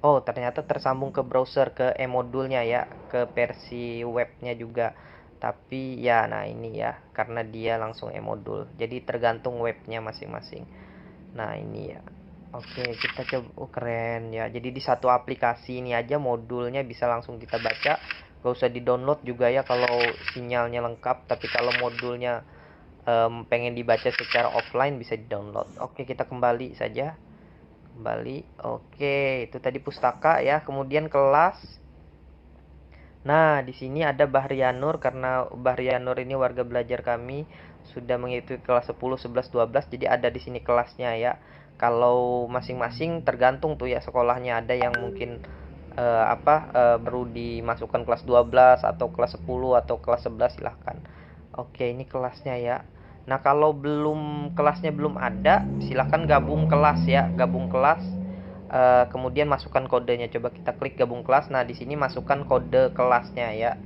Oh, ternyata tersambung ke browser, ke e-modulnya ya, ke versi webnya juga. Tapi ya, nah ini ya, karena dia langsung e-modul. Jadi tergantung webnya masing-masing. Nah, ini ya. Oke, kita coba. Oh, keren ya. Jadi di satu aplikasi ini aja modulnya bisa langsung kita baca. Gak usah di-download juga ya kalau sinyalnya lengkap. Tapi kalau modulnya pengen dibaca secara offline bisa di-download. Oke, kita kembali saja. Kembali. Oke, itu tadi pustaka ya. Kemudian kelas. Nah, di sini ada Bahrianur karena Bahrianur ini warga belajar kami sudah mengikuti kelas 10, 11, 12. Jadi ada di sini kelasnya ya. Kalau masing-masing tergantung tuh ya sekolahnya, ada yang mungkin baru dimasukkan kelas 12 atau kelas 10 atau kelas 11 silahkan. Oke, ini kelasnya ya. Nah, kalau kelasnya belum ada, silahkan gabung kelas ya, gabung kelas. Kemudian masukkan kodenya. Coba kita klik gabung kelas. Nah, di sini masukkan kode kelasnya ya.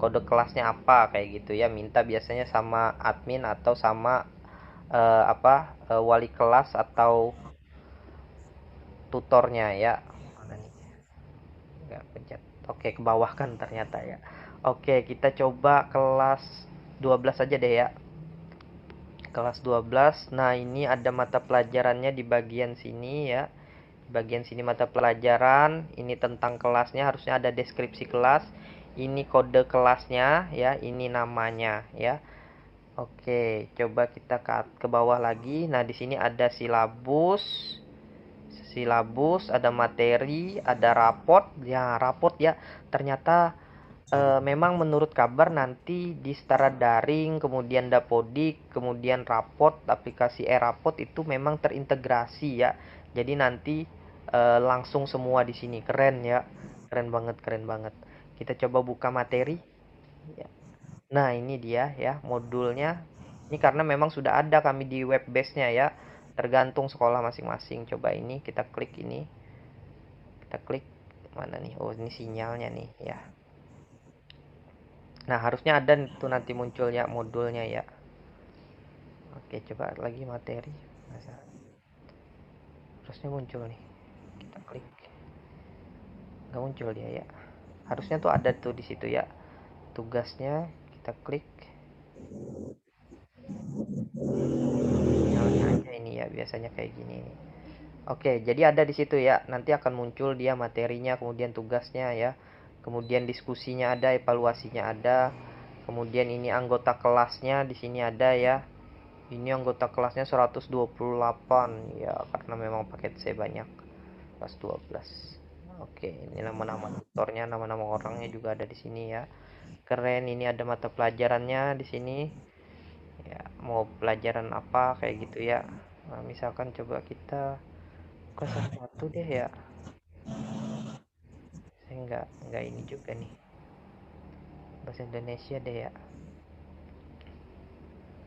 Kode kelasnya apa kayak gitu ya. Minta biasanya sama admin atau sama wali kelas atau tutornya ya. Mana nih? Nggak pencet. Oke, ke bawah kan ternyata ya. Oke, kita coba kelas 12 aja deh ya. Kelas 12. Nah, ini ada mata pelajarannya di bagian sini ya. Bagian sini mata pelajaran, ini tentang kelasnya, harusnya ada deskripsi kelas, ini kode kelasnya ya, ini namanya ya. Oke, coba kita ke bawah lagi. Nah, di sini ada silabus, ada materi, ada raport ya. Raport ya, ternyata memang menurut kabar nanti di setara daring, kemudian Dapodik, kemudian raport, aplikasi e-raport itu memang terintegrasi ya. Jadi nanti langsung semua di sini. Keren ya. Keren banget. Kita coba buka materi. Ya. Nah, ini dia ya modulnya. Ini karena memang sudah ada kami di web base-nya ya. Tergantung sekolah masing-masing. Coba ini kita klik ini. Kita klik mana nih? Oh, ini sinyalnya nih ya. Nah, harusnya ada itu nanti muncul ya modulnya ya. Oke, coba lagi materi. Harusnya muncul nih. Kita klik. Nggak muncul dia ya. Harusnya tuh ada tuh di situ ya. Tugasnya kita klik. Sinyalnya aja ini ya, biasanya kayak gini nih. Oke, jadi ada di situ ya. Nanti akan muncul dia materinya, kemudian tugasnya ya. Kemudian diskusinya ada, evaluasinya ada. Kemudian ini anggota kelasnya di sini ada ya. Ini anggota kelasnya 128 ya, karena memang paket C banyak. Kelas 12. Oke, ini nama-nama tutornya, nama-nama orangnya juga ada di sini ya. Keren, ini ada mata pelajarannya di sini. Ya, mau pelajaran apa kayak gitu ya. Nah, misalkan coba kita buka satu-satu deh ya. Saya nggak ini juga nih. Bahasa Indonesia deh ya.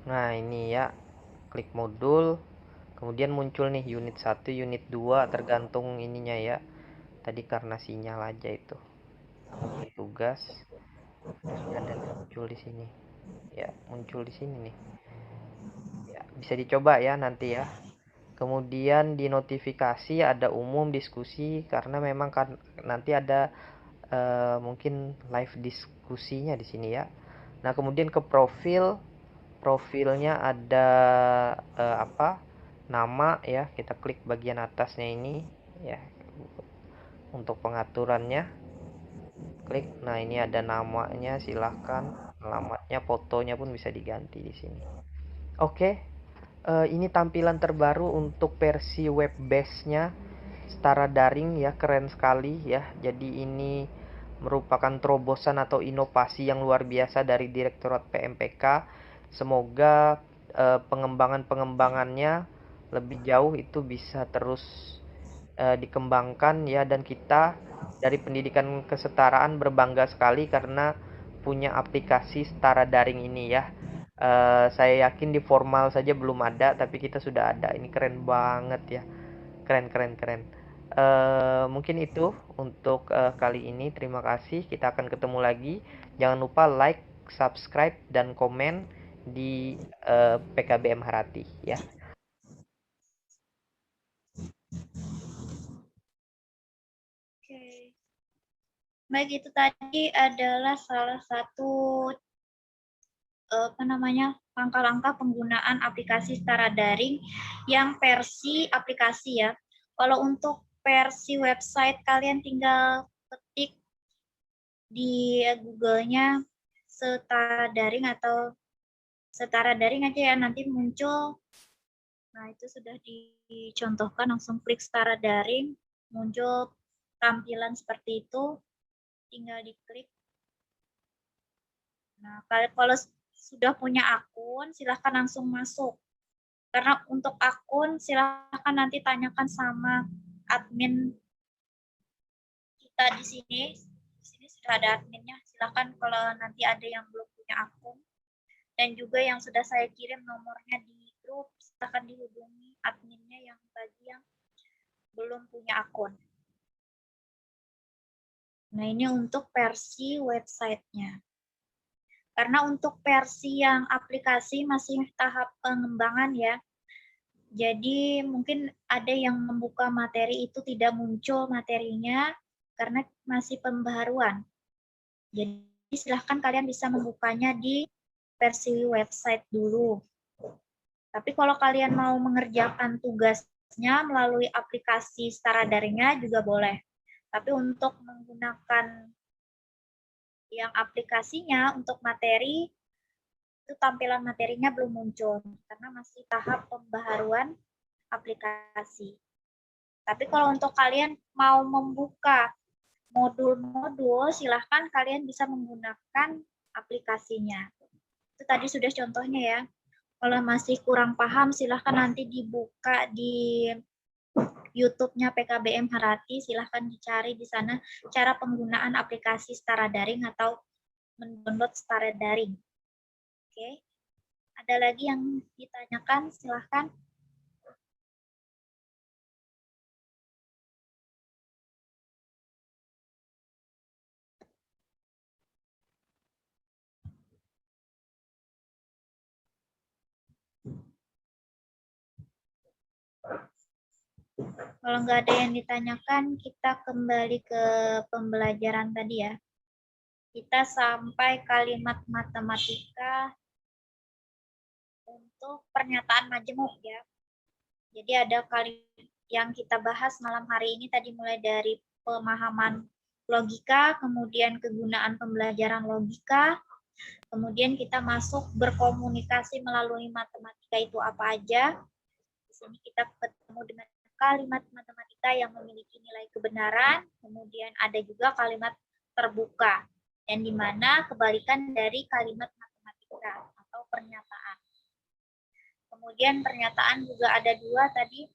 Nah, ini ya. Klik modul. Kemudian muncul nih unit 1, unit 2 tergantung ininya ya. Tadi karena sinyal aja itu. Kemudian tugas. Terus ada muncul di sini. Ya, muncul di sini nih. Ya, bisa dicoba ya nanti ya. Kemudian di notifikasi ada umum, diskusi, karena memang kan nanti ada mungkin live diskusinya di sini ya. Nah, kemudian ke profilnya ada apa? Nama ya, kita klik bagian atasnya ini ya untuk pengaturannya. Klik. Nah, ini ada namanya, silahkan. Alamatnya, fotonya pun bisa diganti di sini. Oke. Ini tampilan terbaru untuk versi web base-nya secara daring ya, keren sekali ya. Jadi ini merupakan terobosan atau inovasi yang luar biasa dari Direktorat PMPK. Semoga pengembangannya lebih jauh itu bisa terus dikembangkan ya, dan kita dari Pendidikan Kesetaraan berbangga sekali karena punya aplikasi setara daring ini ya. Saya yakin di formal saja belum ada, tapi kita sudah ada. Ini keren banget ya. Keren, keren, keren. Mungkin itu untuk kali ini. Terima kasih. Kita akan ketemu lagi. Jangan lupa like, subscribe, dan komen di PKBM Harati ya. Oke. Baik, itu tadi adalah salah satu langkah-langkah penggunaan aplikasi secara daring yang versi aplikasi ya. Kalau untuk versi website, kalian tinggal ketik di Google-nya setara daring atau setara daring aja ya, nanti muncul. Nah, itu sudah dicontohkan, langsung klik setara daring, muncul tampilan seperti itu, tinggal diklik. Nah, kalau sudah punya akun, silahkan langsung masuk. Karena untuk akun, silahkan nanti tanyakan sama admin kita di sini. Di sini sudah ada adminnya. Silahkan kalau nanti ada yang belum punya akun. Dan juga yang sudah saya kirim nomornya di grup, silahkan dihubungi adminnya yang bagi yang belum punya akun. Nah, ini untuk versi websitenya. Karena untuk versi yang aplikasi masih tahap pengembangan ya. Jadi mungkin ada yang membuka materi itu tidak muncul materinya karena masih pembaharuan. Jadi silahkan kalian bisa membukanya di versi website dulu. Tapi kalau kalian mau mengerjakan tugasnya melalui aplikasi setara daringnya juga boleh. Tapi untuk menggunakan yang aplikasinya untuk materi, itu tampilan materinya belum muncul karena masih tahap pembaharuan aplikasi. Tapi kalau untuk kalian mau membuka modul-modul, silahkan kalian bisa menggunakan aplikasinya. Itu tadi sudah contohnya ya. Kalau masih kurang paham, silahkan nanti dibuka di YouTube-nya PKBM Harati, silahkan dicari di sana cara penggunaan aplikasi setara daring atau mendownload setara daring. Oke, ada lagi yang ditanyakan, silahkan. Kalau nggak ada yang ditanyakan, kita kembali ke pembelajaran tadi ya. Kita sampai kalimat matematika untuk pernyataan majemuk ya. Jadi ada kalimat yang kita bahas malam hari ini tadi mulai dari pemahaman logika, kemudian kegunaan pembelajaran logika, kemudian kita masuk berkomunikasi melalui matematika itu apa aja. Di sini kita ketemu dengan kalimat matematika yang memiliki nilai kebenaran, kemudian ada juga kalimat terbuka yang dimana kebalikan dari kalimat matematika atau pernyataan. Kemudian pernyataan juga ada dua tadi.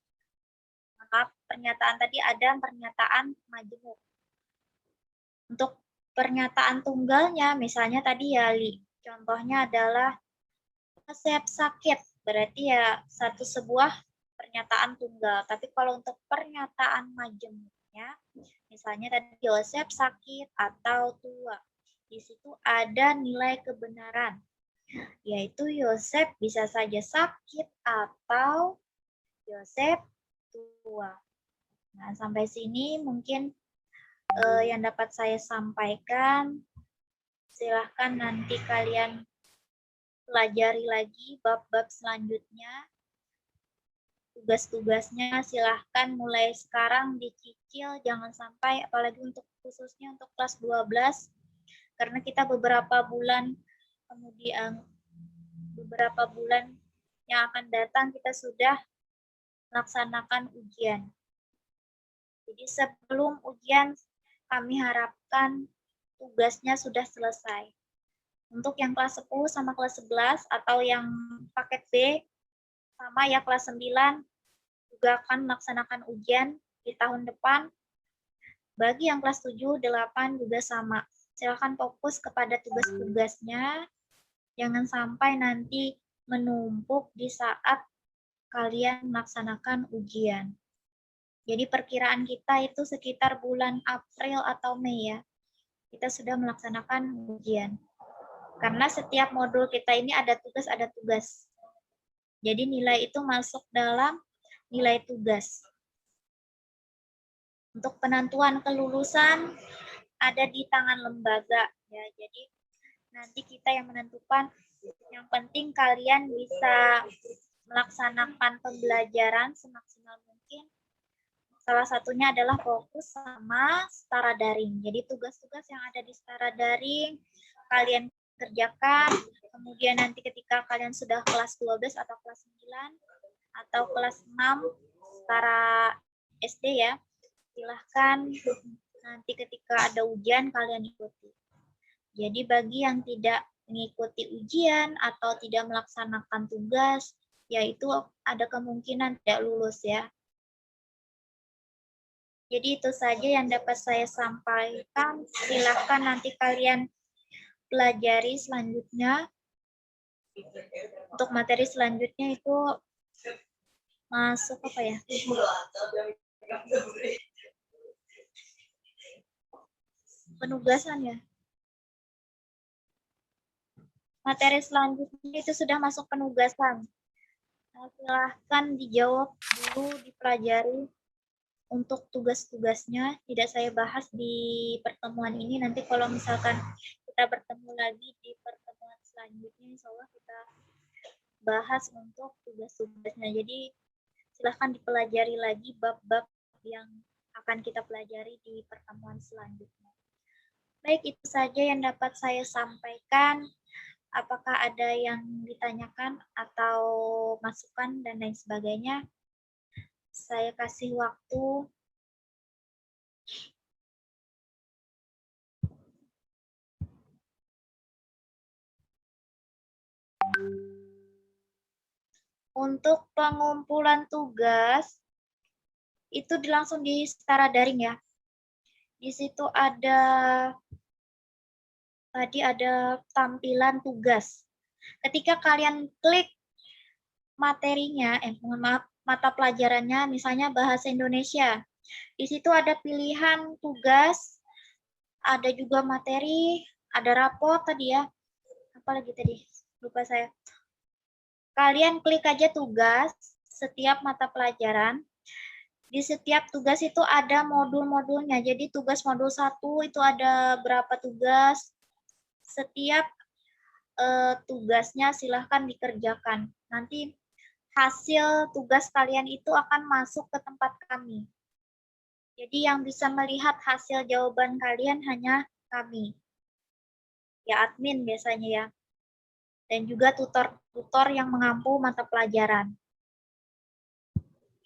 Maaf, pernyataan tadi ada pernyataan majemuk. Untuk pernyataan tunggalnya, misalnya tadi ya, Li, contohnya adalah Yosep sakit, berarti ya satu sebuah pernyataan tunggal. Tapi kalau untuk pernyataan majemuknya, misalnya tadi Yosep sakit atau tua, di situ ada nilai kebenaran, yaitu Yosep bisa saja sakit atau Yosep tua. Nah, sampai sini mungkin yang dapat saya sampaikan. Silahkan nanti kalian pelajari lagi bab-bab selanjutnya. Tugas-tugasnya silahkan mulai sekarang dicicil, jangan sampai, apalagi untuk khususnya untuk kelas 12, karena kita beberapa bulan kemudian, beberapa bulan yang akan datang kita sudah melaksanakan ujian. Jadi sebelum ujian kami harapkan tugasnya sudah selesai. Untuk yang kelas 10 sama kelas 11 atau yang paket B sama ya kelas 9 juga akan melaksanakan ujian di tahun depan. Bagi yang kelas 7, 8 juga sama. Silakan fokus kepada tugas-tugasnya. Jangan sampai nanti menumpuk di saat kalian melaksanakan ujian. Jadi perkiraan kita itu sekitar bulan April atau Mei ya. Kita sudah melaksanakan ujian. Karena setiap modul kita ini ada tugas. Jadi nilai itu masuk dalam nilai tugas. Untuk penentuan kelulusan ada di tangan lembaga ya. Jadi nanti kita yang menentukan. Yang penting kalian bisa melaksanakan pembelajaran semaksimal mungkin. Salah satunya adalah fokus sama setara daring. Jadi tugas-tugas yang ada di setara daring kalian kerjakan. Kemudian nanti ketika kalian sudah kelas 12 atau kelas 9 atau kelas 6 setara SD ya, silahkan nanti ketika ada ujian kalian ikuti. Jadi bagi yang tidak mengikuti ujian atau tidak melaksanakan tugas, yaitu ada kemungkinan tidak lulus ya. Jadi itu saja yang dapat saya sampaikan. Silakan nanti kalian pelajari selanjutnya. Untuk materi selanjutnya itu masuk apa ya? Penugasan ya. Materi selanjutnya itu sudah masuk penugasan. Nah, silahkan dijawab dulu, dipelajari. Untuk tugas-tugasnya tidak saya bahas di pertemuan ini. Nanti kalau misalkan kita bertemu lagi di pertemuan selanjutnya, insya Allah kita bahas untuk tugas-tugasnya. Jadi silahkan dipelajari lagi bab-bab yang akan kita pelajari di pertemuan selanjutnya. Baik, itu saja yang dapat saya sampaikan. Apakah ada yang ditanyakan atau masukan dan lain sebagainya? Saya kasih waktu. Untuk pengumpulan tugas, itu langsung di setara daring ya. Di situ ada, tadi ada tampilan tugas. Ketika kalian klik materinya, mohon maaf, mata pelajarannya, misalnya bahasa Indonesia. Di situ ada pilihan tugas, ada juga materi, ada rapor tadi ya. Apa lagi tadi? Lupa saya. Kalian klik aja tugas, setiap mata pelajaran. Di setiap tugas itu ada modul-modulnya. Jadi tugas modul 1 itu ada berapa tugas. Setiap tugasnya silahkan dikerjakan. Nanti hasil tugas kalian itu akan masuk ke tempat kami. Jadi yang bisa melihat hasil jawaban kalian hanya kami. Ya admin biasanya ya. Dan juga tutor-tutor yang mengampu mata pelajaran.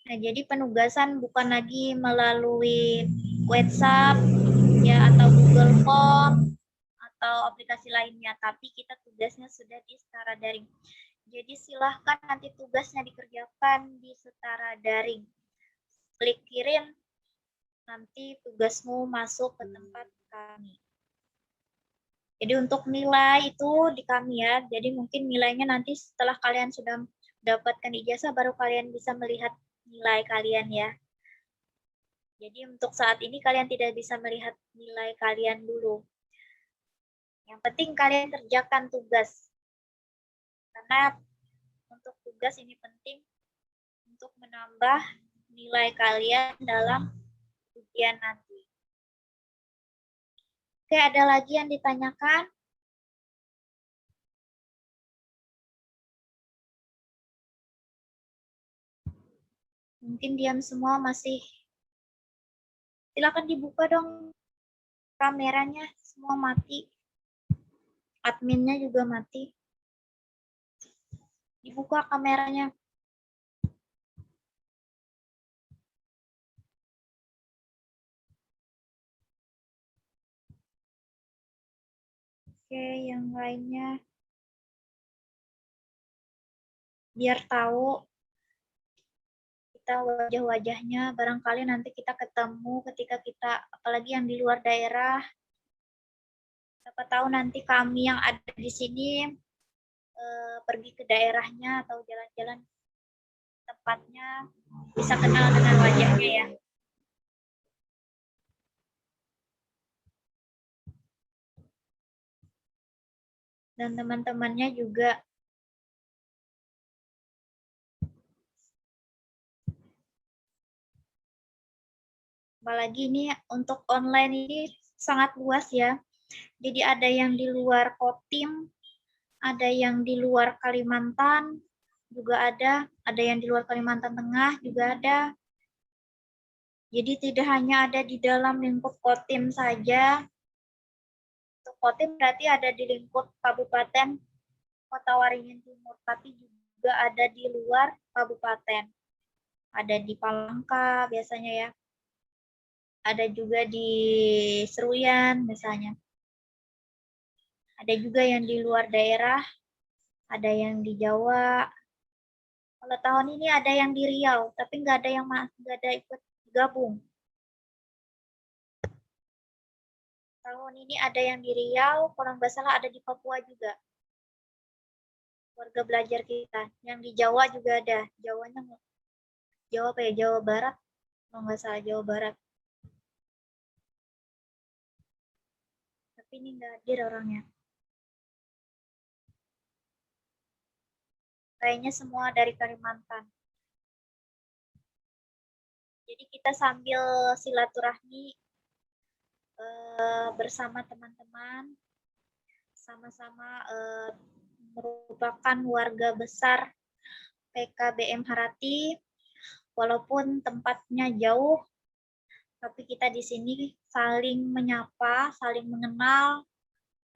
Nah, jadi penugasan bukan lagi melalui WhatsApp ya atau Google Form atau aplikasi lainnya, tapi kita tugasnya sudah di setara daring. Jadi silahkan nanti tugasnya dikerjakan di setara daring. Klik kirim, nanti tugasmu masuk ke tempat kami. Jadi untuk nilai itu di kami ya, jadi mungkin nilainya nanti setelah kalian sudah dapatkan ijazah baru kalian bisa melihat nilai kalian ya. Jadi untuk saat ini kalian tidak bisa melihat nilai kalian dulu. Yang penting kalian kerjakan tugas. Karena untuk tugas ini penting untuk menambah nilai kalian dalam ujian nanti. Oke, ada lagi yang ditanyakan? Mungkin diam semua masih. Silakan dibuka dong kameranya, semua mati. Adminnya juga mati. Dibuka kameranya. Oke, yang lainnya. Biar tahu kita wajah-wajahnya, barangkali nanti kita ketemu ketika kita, apalagi yang di luar daerah, siapa tahu nanti kami yang ada di sini pergi ke daerahnya atau jalan-jalan tempatnya, bisa kenal dengan wajahnya ya. Dan teman-temannya juga. Apalagi ini untuk online ini sangat luas ya. Jadi ada yang di luar Kotim, ada yang di luar Kalimantan, juga ada yang di luar Kalimantan Tengah juga ada. Jadi tidak hanya ada di dalam lingkup Kotim saja. Untuk Kotim berarti ada di lingkup Kabupaten Kota Waringin Timur, tapi juga ada di luar kabupaten. Ada di Palangka biasanya ya. Ada juga di Seruyan misalnya. Ada juga yang di luar daerah, ada yang di Jawa. Kalau tahun ini ada yang di Riau, tapi nggak ada ikut gabung. Tahun ini ada yang di Riau, kalau nggak salah ada di Papua juga. Warga belajar kita. Yang di Jawa juga ada. Jawanya Jawa apa ya? Jawa Barat. Kalau nggak salah Jawa Barat. Tapi ini nggak hadir orangnya. Kayaknya semua dari Kalimantan. Jadi kita sambil silaturahmi bersama teman-teman, sama-sama merupakan warga besar PKBM Harati, walaupun tempatnya jauh, tapi kita di sini saling menyapa, saling mengenal,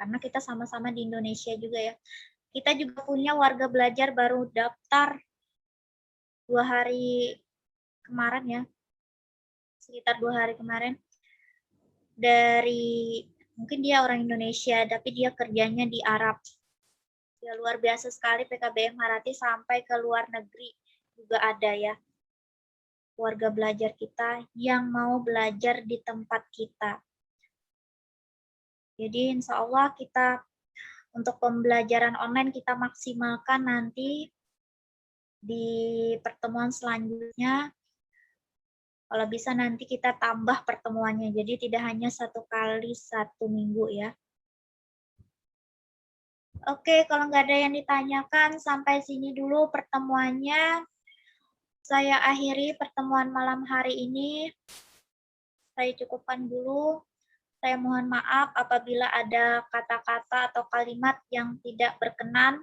karena kita sama-sama di Indonesia juga ya. Kita juga punya warga belajar baru daftar 2 hari kemarin ya, sekitar 2 hari kemarin, dari, mungkin dia orang Indonesia, tapi dia kerjanya di Arab. Ya, luar biasa sekali PKBM Harati sampai ke luar negeri juga ada ya. Warga belajar kita yang mau belajar di tempat kita. Jadi insya Allah kita untuk pembelajaran online kita maksimalkan nanti di pertemuan selanjutnya. Kalau bisa nanti kita tambah pertemuannya, jadi tidak hanya 1 kali 1 minggu ya. Oke, kalau nggak ada yang ditanyakan, sampai sini dulu pertemuannya. Saya akhiri pertemuan malam hari ini. Saya cukupkan dulu. Saya mohon maaf apabila ada kata-kata atau kalimat yang tidak berkenan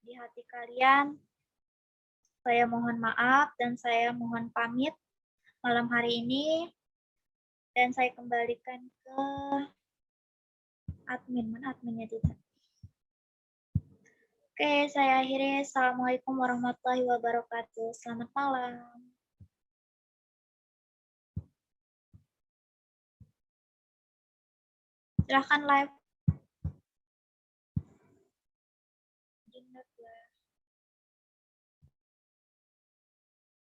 di hati kalian. Saya mohon maaf dan saya mohon pamit malam hari ini. Dan saya kembalikan ke admin. Mana adminnya tidak? Oke, saya akhiri. Assalamualaikum warahmatullahi wabarakatuh. Selamat malam. Silahkan live.